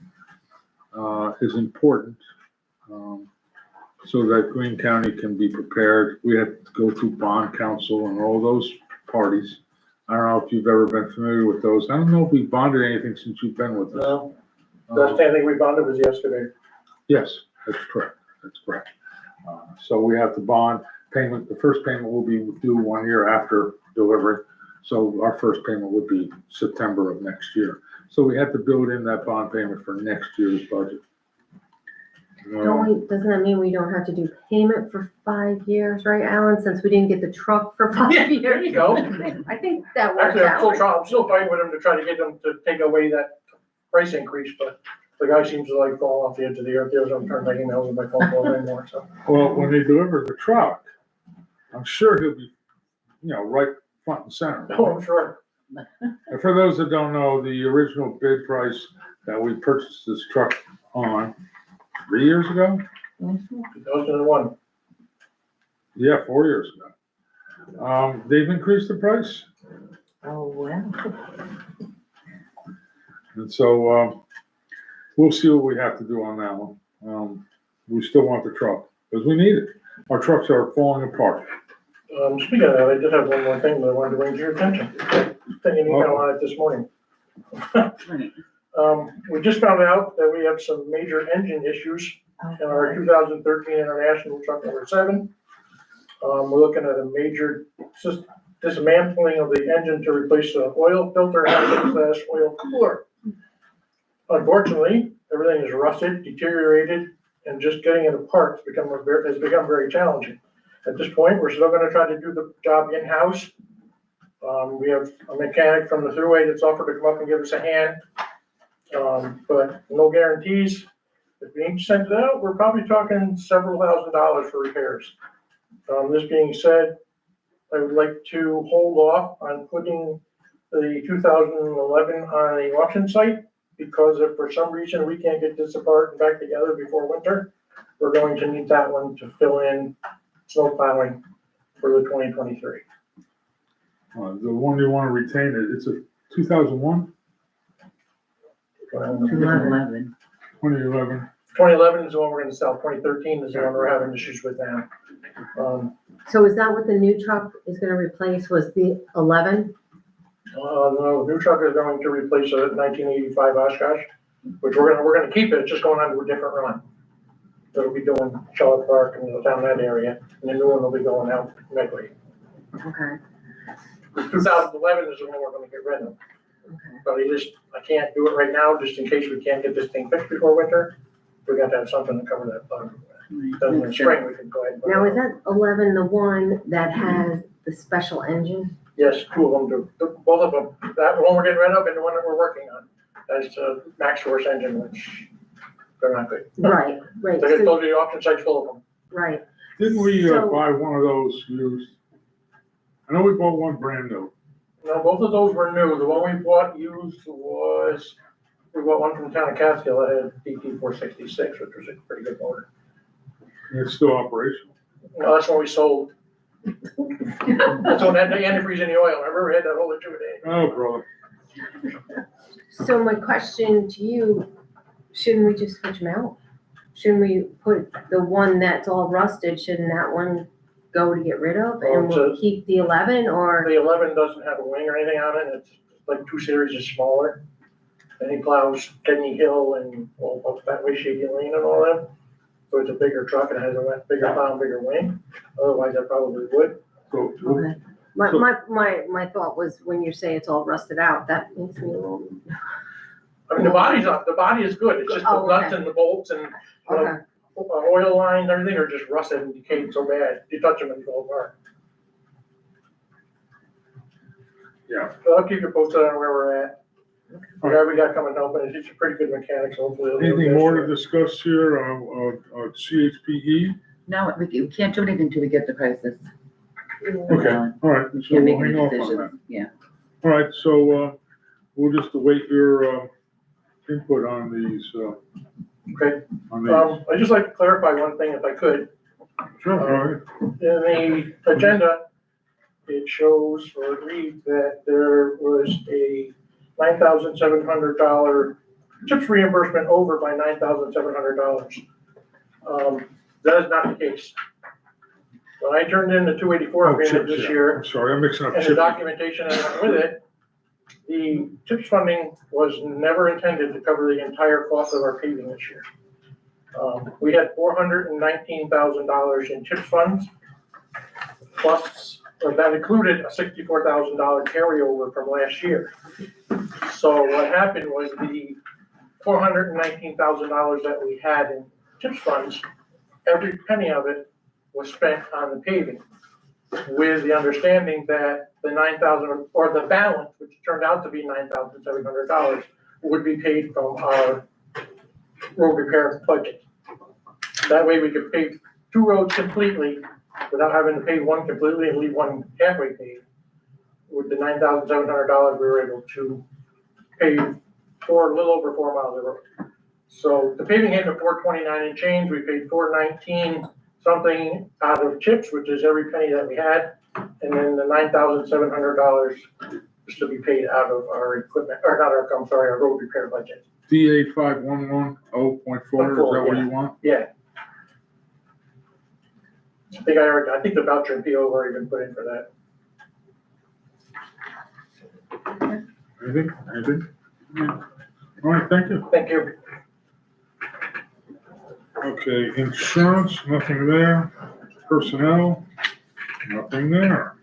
is important, so that Greene County can be prepared. We have to go through bond council and all those parties. I don't know if you've ever been familiar with those. I don't know if we bonded anything since you've been with us. No, last thing we bonded was yesterday. Yes, that's correct. That's correct. So we have the bond payment. The first payment will be due 1 year after delivery. So our first payment would be September of next year. So we have to build in that bond payment for next year's budget. Doesn't that mean we don't have to do payment for 5 years, right, Alan, since we didn't get the truck for 5 years? There you go. I think that worked Actually, out. I'm still fighting with them to try to get them to take away that price increase, but the guy seems to like fall off the edge of the earth. He doesn't turn my emails and my phone calls anymore, so. Well, when they deliver the truck, I'm sure he'll be, right front and center. Oh, I'm sure. And for those that don't know, the original bid price that we purchased this truck on 3 years ago? 2001. Yeah, 4 years ago. They've increased the price. Oh, well. And so, we'll see what we have to do on that one. We still want the truck because we need it. Our trucks are falling apart. Speaking of that, I did have one more thing that I wanted to bring to your attention. Sent you an email on it this morning. We just found out that we have some major engine issues in our 2013 International truck number 7. We're looking at a major dismantling of the engine to replace the oil filter and oil cooler. Unfortunately, everything is rusted, deteriorated, and just getting it apart has become very challenging. At this point, we're still gonna try to do the job in-house. We have a mechanic from the Thruway that's offered to come up and give us a hand. But no guarantees. If we need to send it out, we're probably talking several $1,000s for repairs. This being said, I would like to hold off on putting the 2011 on the auction site, because if for some reason we can't get this apart and back together before winter, we're going to need that one to fill in snow plowing for the 2023. The one you want to retain, it's a 2001, 11. 2011. 2011 is the one we're gonna sell, 2013 is the one we're having issues with now. So is that what the new truck is gonna replace, was the 11? No, the new truck is going to replace a 1985 Oshkosh, which we're gonna keep it, it's just going on to a different run. It'll be doing Charlotte Park and down that area, and the new one will be going out Medway. Okay, The 2011 is the one we're gonna get rid of, okay. but I can't do it right now, just in case we can't get this thing fixed before winter. We got to have something to cover that bug. Then in the spring, we can go ahead and. Now, is that 11 the one that has the special engine? Yes, two of them do, both of them, that one we're getting rid of and the one that we're working on. That's a Max Force engine, which they're not good. Right, right, They get so, told you the auction site's full of them. right. Didn't we So- buy one of those used? I know we bought one brand new. No, both of those were new. The one we bought used was, we bought one from the town of Catskill that had DT 466, which was a pretty good motor. And it's still operational. No, that's one we sold. That's when that antifreeze in the oil. Remember, we had that whole issue with it. Oh, brother. So my question to you, shouldn't we just switch them out? Shouldn't we put the one that's all rusted, shouldn't that one go to get rid of? And we'll keep the 11, or, The 11 doesn't have a wing or anything on it. It's like 2 series is smaller. And he plows Kenny Hill and all up that way, Shady Lane and all that. So it's a bigger truck and it has a bigger plow and bigger wing. Otherwise, I probably would. So, okay. My thought was, when you say it's all rusted out, that makes me a little, I mean, the body's up, the body is good. It's just the Oh, nuts okay. and the bolts and, you know, okay, oil lines, everything are just rusted and decayed so bad. You touch them and they fall apart. yeah. So I'll keep you posted on where we're at. The guy we got coming help, and he's a pretty good mechanic, so hopefully. he'll be able to Anything get more us to through. discuss here on CHPE? No, we can't do anything until we get the prices. Okay, all right, so Can't we'll make hang any off on that. decisions, yeah. All right, so, we'll just await your, input on these, Okay, on these. I'd just like to clarify one thing if I could. Sure, all right. In the agenda, it shows or it reads that there was a $9,700 CHIPS reimbursement over by $9,700. That is not the case. When I turned in the 284 Oh, agreement chips, this yeah. year, I'm sorry, I'm mixing up and the chips. documentation that went with it, the CHIPS funding was never intended to cover the entire cost of our paving this year. We had $419,000 in CHIPS funds, plus, that included a $64,000 carryover from last year. So what happened was the $419,000 that we had in CHIPS funds, every penny of it was spent on the paving, with the understanding that the 9,000, or the balance, which turned out to be $9,700, would be paid from our road repair budget. That way we could pave 2 roads completely without having to pave one completely and leave one halfway paved. With the $9,700, we were able to pave a little over 4 miles of road. So the paving hit to $429 and change, we paid $419 something out of CHIPS, which is every penny that we had. And then the $9,700 is to be paid out of our equipment, or not our, I'm sorry, our road repair budget. DA 5110.4, is that what you want? Yeah. I think the voucher and PO have already been put in for that. Anything? Anything? All right, thank you. Thank you. Okay, insurance, nothing there. Personnel, nothing there.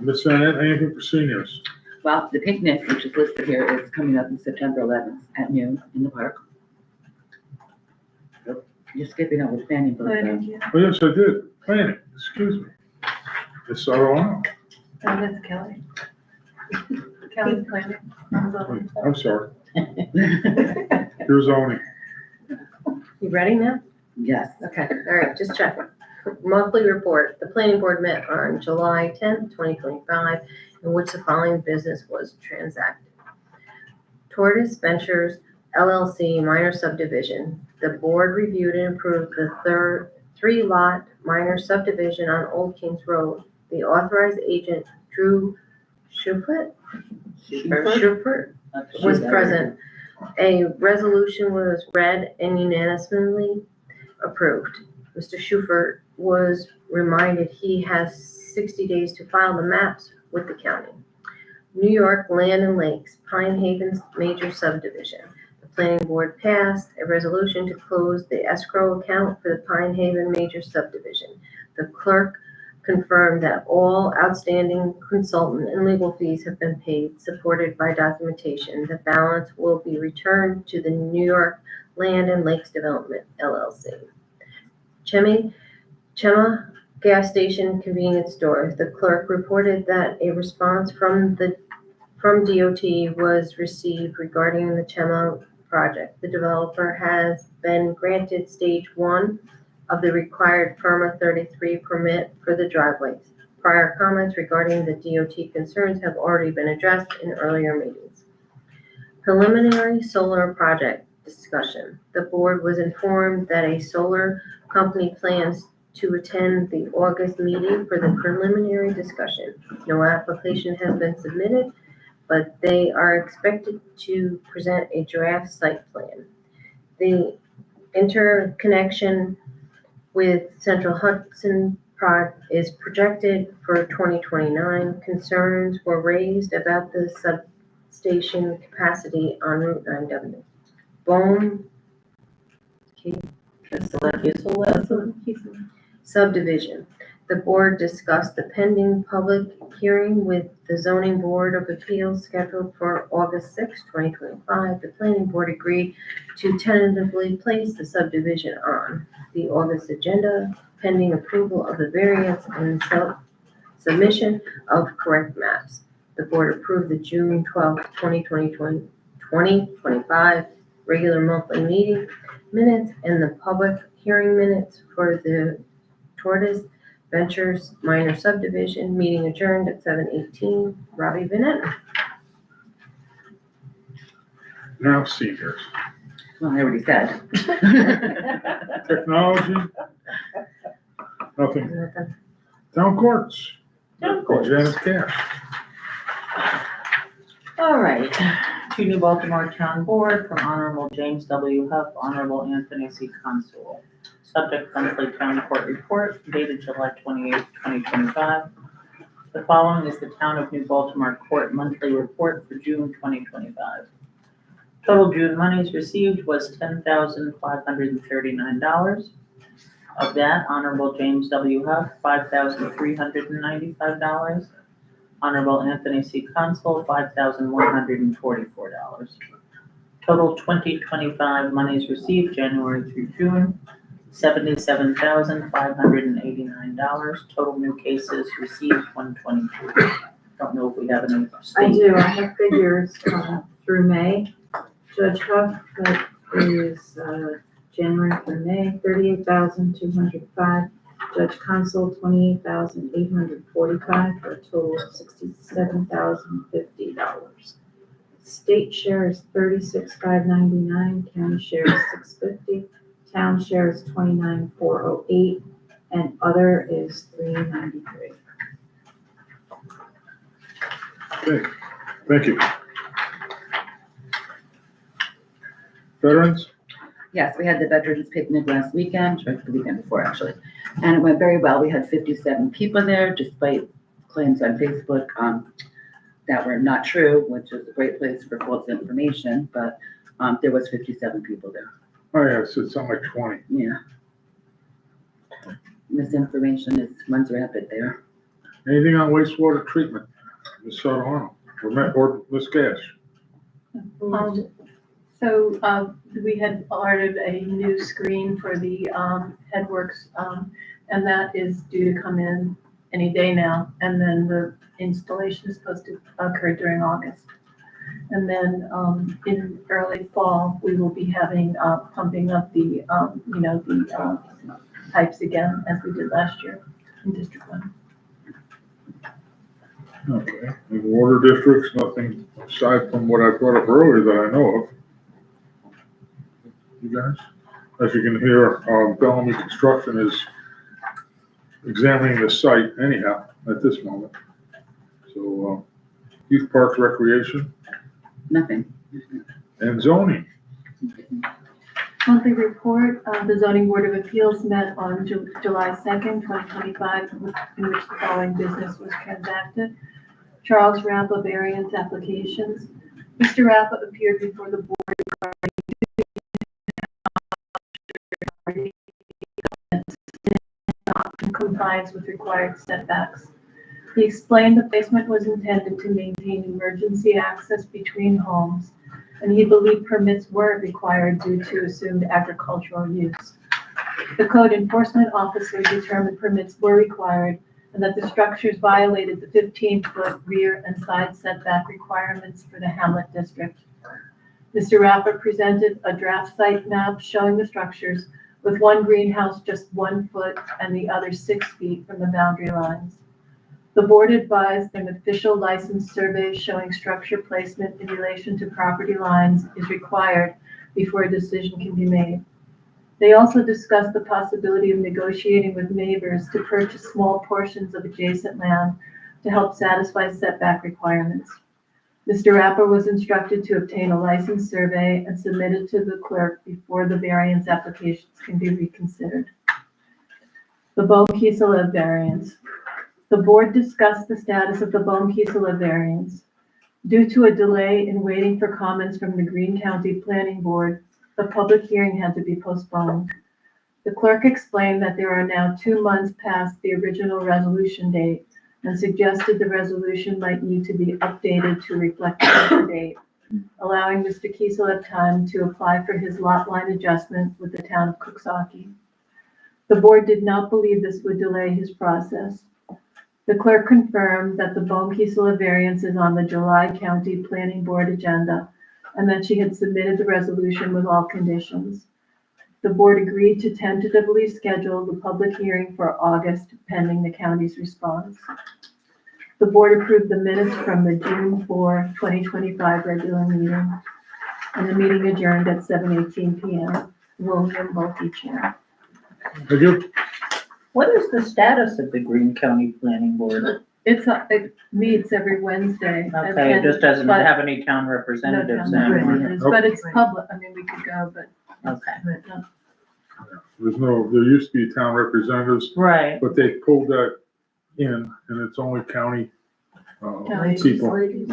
Ms. Annette, anything for seniors? Well, the picnic, which is listed here, is coming up on September 11th at noon in the park. Yep. You're skipping over the planning board, though. Oh, yes, I did. Planning, excuse me. Yes, I don't know. Oh, that's Kelly. Kelly's planning. I'm sorry. Here's zoning. you ready now? Yes. Okay, all right, just checking. monthly report. The planning board met on July 10th, 2025, in which the following business was transacted. Tortoise Ventures LLC minor subdivision. The board reviewed and approved the three-lot minor subdivision on Old Kings Road. The authorized agent, Drew Schubert, was present. A resolution was read and unanimously approved. Mr. Schubert was reminded he has 60 days to file the maps with the county. New York Land and Lakes, Pine Haven's major subdivision. The planning board passed a resolution to close the escrow account for the Pine Haven major subdivision. The clerk confirmed that all outstanding consultant and legal fees have been paid, supported by documentation. The balance will be returned to the New York Land and Lakes Development LLC. Chema gas station convenience store. The clerk reported that a response from DOT was received regarding the Chema project. The developer has been granted stage 1 of the required PERMA 33 permit for the driveways. Prior comments regarding the DOT concerns have already been addressed in earlier meetings. Preliminary solar project discussion. The board was informed that a solar company plans to attend the August meeting for the preliminary discussion. No application has been submitted, but they are expected to present a draft site plan. The interconnection with Central Hudson is projected for 2029. Concerns were raised about the substation capacity on Route 9W. Bone subdivision. The board discussed the pending public hearing with the Zoning Board of Appeals scheduled for August 6, 2025. The planning board agreed to tentatively place the subdivision on the August agenda pending approval of the variance and submission of correct maps. The board approved the June 12, 2025 regular monthly meeting minutes and the public hearing minutes for the Tortoise Ventures minor subdivision. Meeting adjourned at 7:18. Robbie Bennett. Now seniors. Well, I already said. Technology, nothing. Town courts. Janice Cash. All right, to New Baltimore Town Board from Honorable James W. Huff, Honorable Anthony C. Consul. Subject monthly town court report dated July 28, 2025. The following is the Town of New Baltimore Court monthly report for June 2025. Total June monies received was $10,539. Of that, Honorable James W. Huff, $5,395. Honorable Anthony C. Consul, $5,144. Total 2025 monies received January through June, $77,589. Total new cases received 122. Don't know if we have any I state. do, I have figures through May. Judge Huff, that is January through May, 38,205. Judge Consul, 28,845, for a total of $67,050. State share is 36,599, county share is 650, town share is 29,408, and other is 393. Okay, thank you. Veterans? Yes, we had the Veterans Picnic last weekend, or the weekend before, actually. And it went very well. We had 57 people there, despite claims on Facebook that were not true, which is a great place for false information, but there was 57 people there. Oh, yeah, so it's something like 20. Yeah. Misinformation runs rampant there. Anything on wastewater treatment? Ms. Sotto, or Ms. Cash? So we had ordered a new screen for the Headworks, and that is due to come in any day now. And then the installation is supposed to occur during August. And then in early fall, we will be having pumping of the, pipes again, as we did last year in District 1. Okay, in water districts, nothing aside from what I brought up earlier that I know of. You guys? As you can hear, Bellamy Construction is examining the site anyhow at this moment. So, Youth Parks Recreation Nothing. and zoning. Monthly report, the zoning board of appeals met on July 2nd, 2025, in which the following business was transacted. Charles Rappa variance applications. Mr. Rappa appeared before the board regarding not in compliance with required setbacks. He explained the placement was intended to maintain emergency access between homes, and he believed permits weren't required due to assumed agricultural use. The code enforcement officer determined permits were required and that the structures violated the 15-foot rear and side setback requirements for the Hamlet district. Mr. Rappa presented a draft site map showing the structures with one greenhouse just 1 foot and the other 6 feet from the boundary lines. The board advised an official license survey showing structure placement in relation to property lines is required before a decision can be made. They also discussed the possibility of negotiating with neighbors to purchase small portions of adjacent land to help satisfy setback requirements. Mr. Rappa was instructed to obtain a license survey and submit it to the clerk before the variance applications can be reconsidered. The Bone Kiselev variance. The board discussed the status of the Bone Kiselev variance. Due to a delay in waiting for comments from the Greene County Planning Board, the public hearing had to be postponed. The clerk explained that there are now 2 months past the original resolution date and suggested the resolution might need to be updated to reflect the date, allowing Mr. Kiselev time to apply for his lot line adjustment with the town of Cooksaki. The board did not believe this would delay his process. The clerk confirmed that the Bone Kiselev variance is on the July County Planning Board agenda and that she had submitted the resolution with all conditions. The board agreed to tentatively schedule the public hearing for August pending the county's response. The board approved the minutes from the June 4, 2025 regular meeting, and the meeting adjourned at 7:18 p.m. William Mulkey chair. Thank you. What is the status of the Greene County Planning Board? It meets every Wednesday. Okay, it just doesn't but- have any town representatives No, anymore. but it's public, I mean, we could go, but Okay, There used to be town representatives, right. but they pulled that in, and it's only county, County people. employees.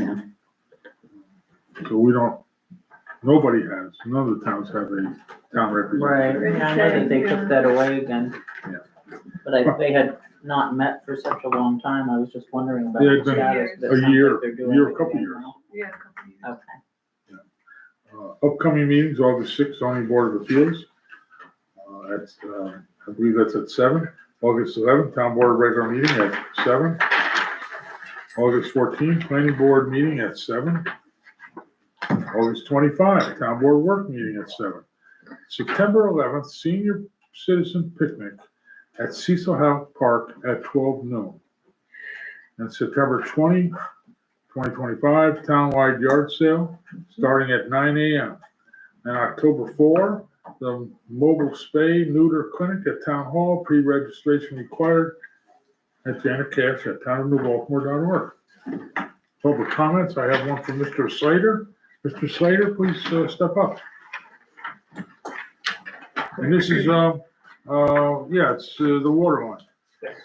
So we don't, nobody has, none of the towns have a town Right, representative. yeah, I know that they took that away again. Yeah. But they had not met for such a long time, I was just wondering about Yeah, the it's been status. but it a sounds like year, they're doing a it couple again years. now. Yeah, a couple of years. Okay. Upcoming meetings, August 6th, zoning board of appeals. That's, I believe that's at 7. August 11th, town board regular meeting at 7. August 14th, planning board meeting at 7. August 25th, town board work meeting at 7. September 11th, senior citizen picnic at Cecil House Park at 12 noon. And September 20, 2025, townwide yard sale starting at 9 a.m. And October 4, the mobile spay neuter clinic at Town Hall, pre-registration required at Janet Cash at townofnewbaltimore.org. Public comments, I have one from Mr. Slater. Mr. Slater, please step up. And this is, it's the water line. Yes.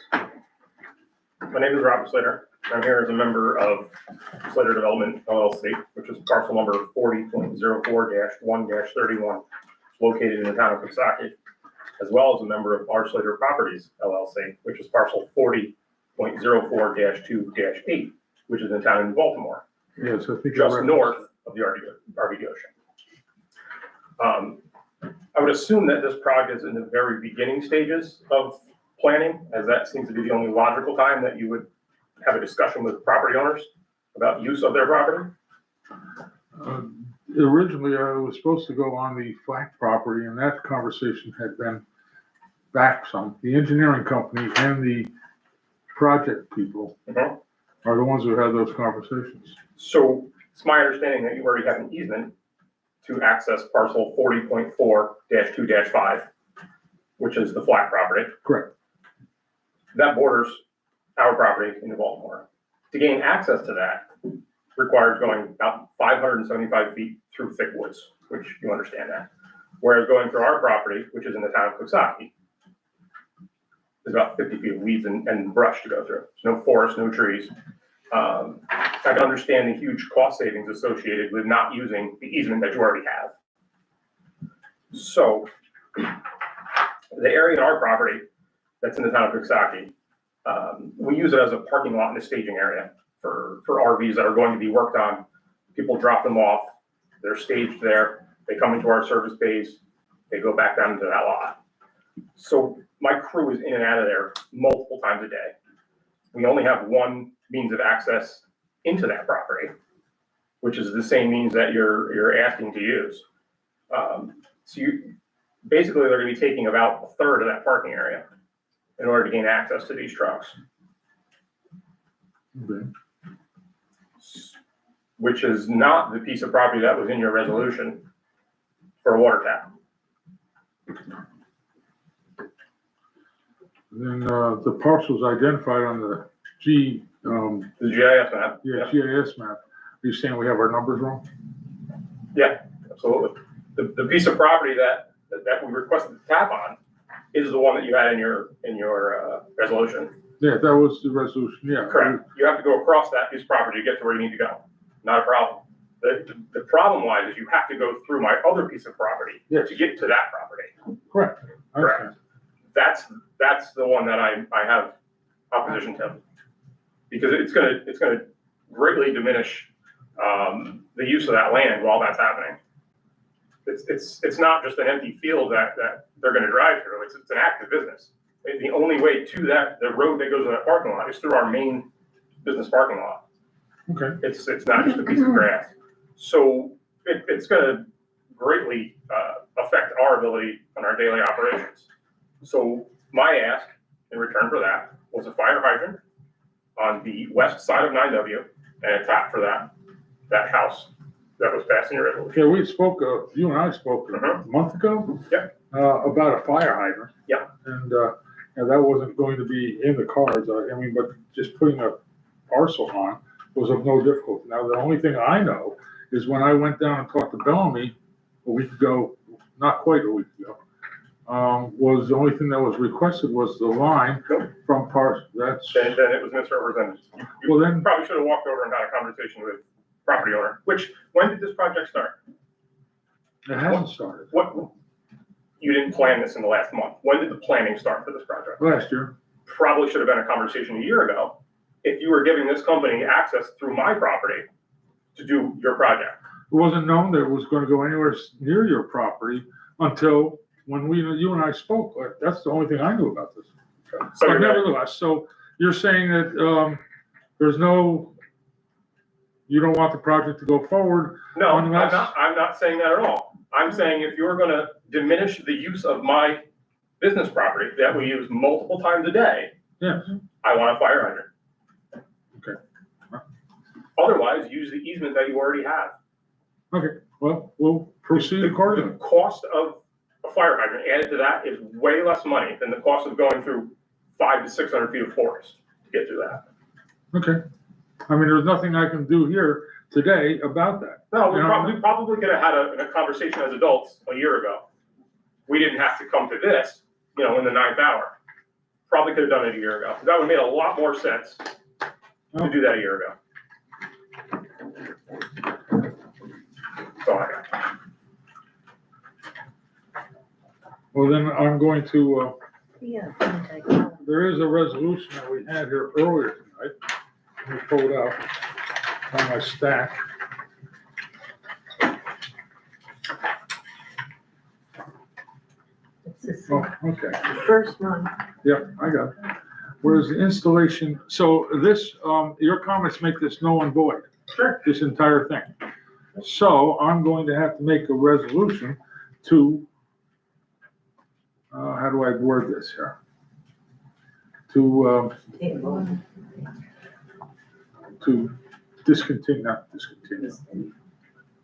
My name is Robert Slater. I'm here as a member of Slater Development LLC, which is parcel number 40.04-1-31, located in the town of Cooksaki, as well as a member of R. Slater Properties LLC, which is parcel 40.04-2-8, which is in town in Baltimore, Yes, I think. just north of the RV Ocean. I would assume that this project is in the very beginning stages of planning, as that seems to be the only logical time that you would have a discussion with property owners about use of their property. Originally, I was supposed to go on the Flack property, and that conversation had been back some. The engineering company and the project people Mhm. are the ones who had those conversations. So it's my understanding that you already have an easement to access parcel 40.4-2-5, which is the flat property. Correct. That borders our property into Baltimore. To gain access to that requires going about 575 feet through thick woods, which you understand that. Whereas going through our property, which is in the town of Coxsackie, is about 50 feet of weeds and brush to go through. There's no forest, no trees. I can understand the huge cost savings associated with not using the easement that you already have. So the area in our property that's in the town of Coxsackie, we use it as a parking lot and a staging area for RVs that are going to be worked on. People drop them off, they're staged there, they come into our service bays, they go back down into that lot. So my crew is in and out of there multiple times a day. We only have one means of access into that property, which is the same means that you're asking to use. So basically they're gonna be taking about a third of that parking area in order to gain access to these trucks, Okay. which is not the piece of property that was in your resolution for a water tap. Then, the parcels identified on the The GIS map. GIS map, are you saying we have our numbers wrong? Absolutely. The piece of property that we requested to tap on is the one that you had in your resolution. Yeah, that was the resolution, yeah. Correct. You have to go across that piece of property to get to where you need to go. Not a problem. The problem lies is you have to go through my other piece of property Yes. to get to that property. Correct. I Correct. understand. That's the one that I have opposition to. Because it's gonna greatly diminish, the use of that land while that's happening. It's not just an empty field that they're gonna drive through, it's an active business. The only way to the road that goes to that parking lot is through our main business parking lot. Okay, It's not just a piece of grass. So it's gonna greatly, affect our ability on our daily operations. So my ask in return for that was a fire hydrant on the west side of 9W and a tap for that house that was passed in your resolution. okay, you and I spoke a Mhm. month ago. Yep. About a fire hydrant. Yep. And, that wasn't going to be in the cards, but just putting a parcel on was of no difficulty. Now, the only thing I know is when I went down and talked to Bellamy a week ago, not quite a week ago, was the only thing that was requested was the line Nope. from that's, Then it was misrepresented. You well then, probably should have walked over and had a conversation with property owner, when did this project start? it hasn't started. You didn't plan this in the last month. When did the planning start for this project? Last year, Probably should have been a conversation a year ago if you were giving this company access through my property to do your project. it wasn't known that it was gonna go anywhere near your property until when you and I spoke. That's the only thing I knew about this. So But you're gonna- nevertheless, so you're saying that, you don't want the project to go forward? No, I'm Unless- not saying that at all. I'm saying if you're gonna diminish the use of my business property that we use multiple times a day, Yes. I want a fire hydrant. Okay. Otherwise, use the easement that you already have. Okay, well, we'll proceed accordingly. The cost of a fire hydrant added to that is way less money than the cost of going through 500 to 600 feet of forest to get through that. Okay. I mean, there's nothing I can do here today about that. No, we Yeah. probably could have had a conversation as adults a year ago. We didn't have to come to this, in the 9th hour. Probably could have done it a year ago. That would have made a lot more sense to do that a year ago. So I got. Well, then I'm going to, Yeah. there is a resolution that we had here earlier tonight. Let me pull it out on my stack. It's Oh, the okay. first one. Yep, I got it. Whereas the installation, so this, your comments make this null and void. Sure. This entire thing. So I'm going to have to make a resolution to, how do I word this here? To discontinue, not discontinue.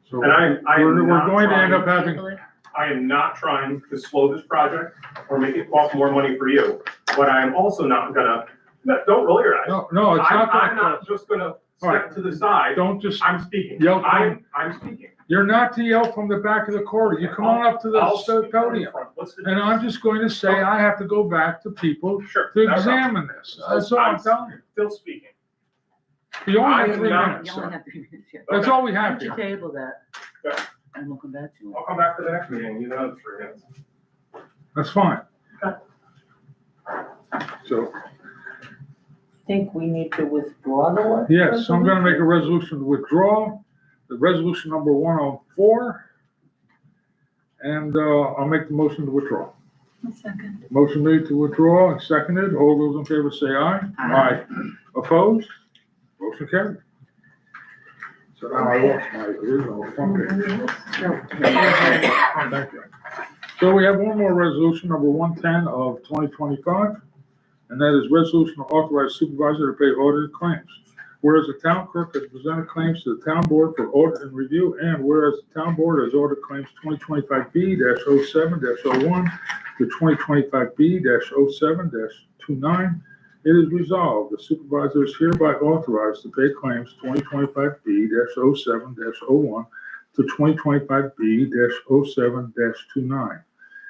So And I am we're not going to end trying, up having, I am not trying to slow this project or make it cost more money for you, but I am also not gonna, don't roll your eyes. no, it's not I'm gonna, not just gonna All right. step to the side. don't just, I'm speaking. Yell. I'm speaking. you're not to yell from the back of the corridor. You come on up to I'll the speak from the podium. front. What's the And I'm just going to say, I have to go back to people Sure. to no problem. examine this. That's all I'm telling you. Still speaking. You only I have am 3 not- minutes, You only sir. have 3 minutes here. That's Okay. all we Why have don't you here. table that? Yeah. And we'll come back to it. I'll come back to the next meeting, you know, 3 minutes. That's fine. Okay. So, Think we need to withdraw the one? yes, I'm gonna make a resolution to withdraw, the resolution number 104. And, I'll make the motion to withdraw. A second. Motion made to withdraw and seconded. All those in favor say aye. Aye. Opposed? Motion carried. So now I lost my original front page. Thank you. So we have one more resolution, number 110 of 2025, and that is resolution to authorize supervisor to pay audited claims. Whereas the town clerk has presented claims to the town board for audit and review, and whereas the town board has audited claims 2025B-07-01 to 2025B-07-29, it is resolved, the supervisor is hereby authorized to pay claims 2025B-07-01 to 2025B-07-29.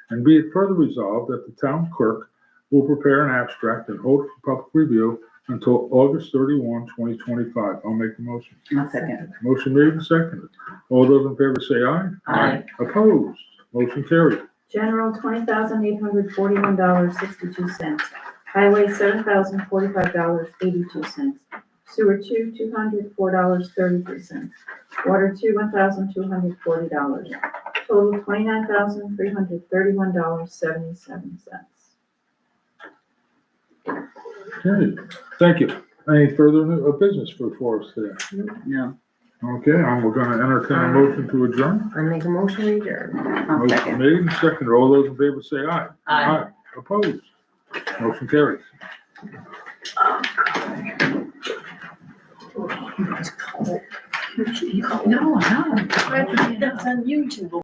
And be it further resolved that the town clerk will prepare an abstract and hold it for public review until August 31, 2025. I'll make the motion. I'll second. Motion made and seconded. All those in favor say aye. Aye. Opposed? Motion carried. General, $20,841.62. Highway, $7,045.82. Sewer 2, $204.33. Water 2, $1,240. Total, $29,331.77. Okay, thank you. Any further business for us today? No, Okay, we're gonna entertain a motion to adjourn. I make a motion to adjourn. I'll Motion second. made and seconded. All those in favor say aye. Aye. Opposed? Motion carries. No, no. That's on YouTube.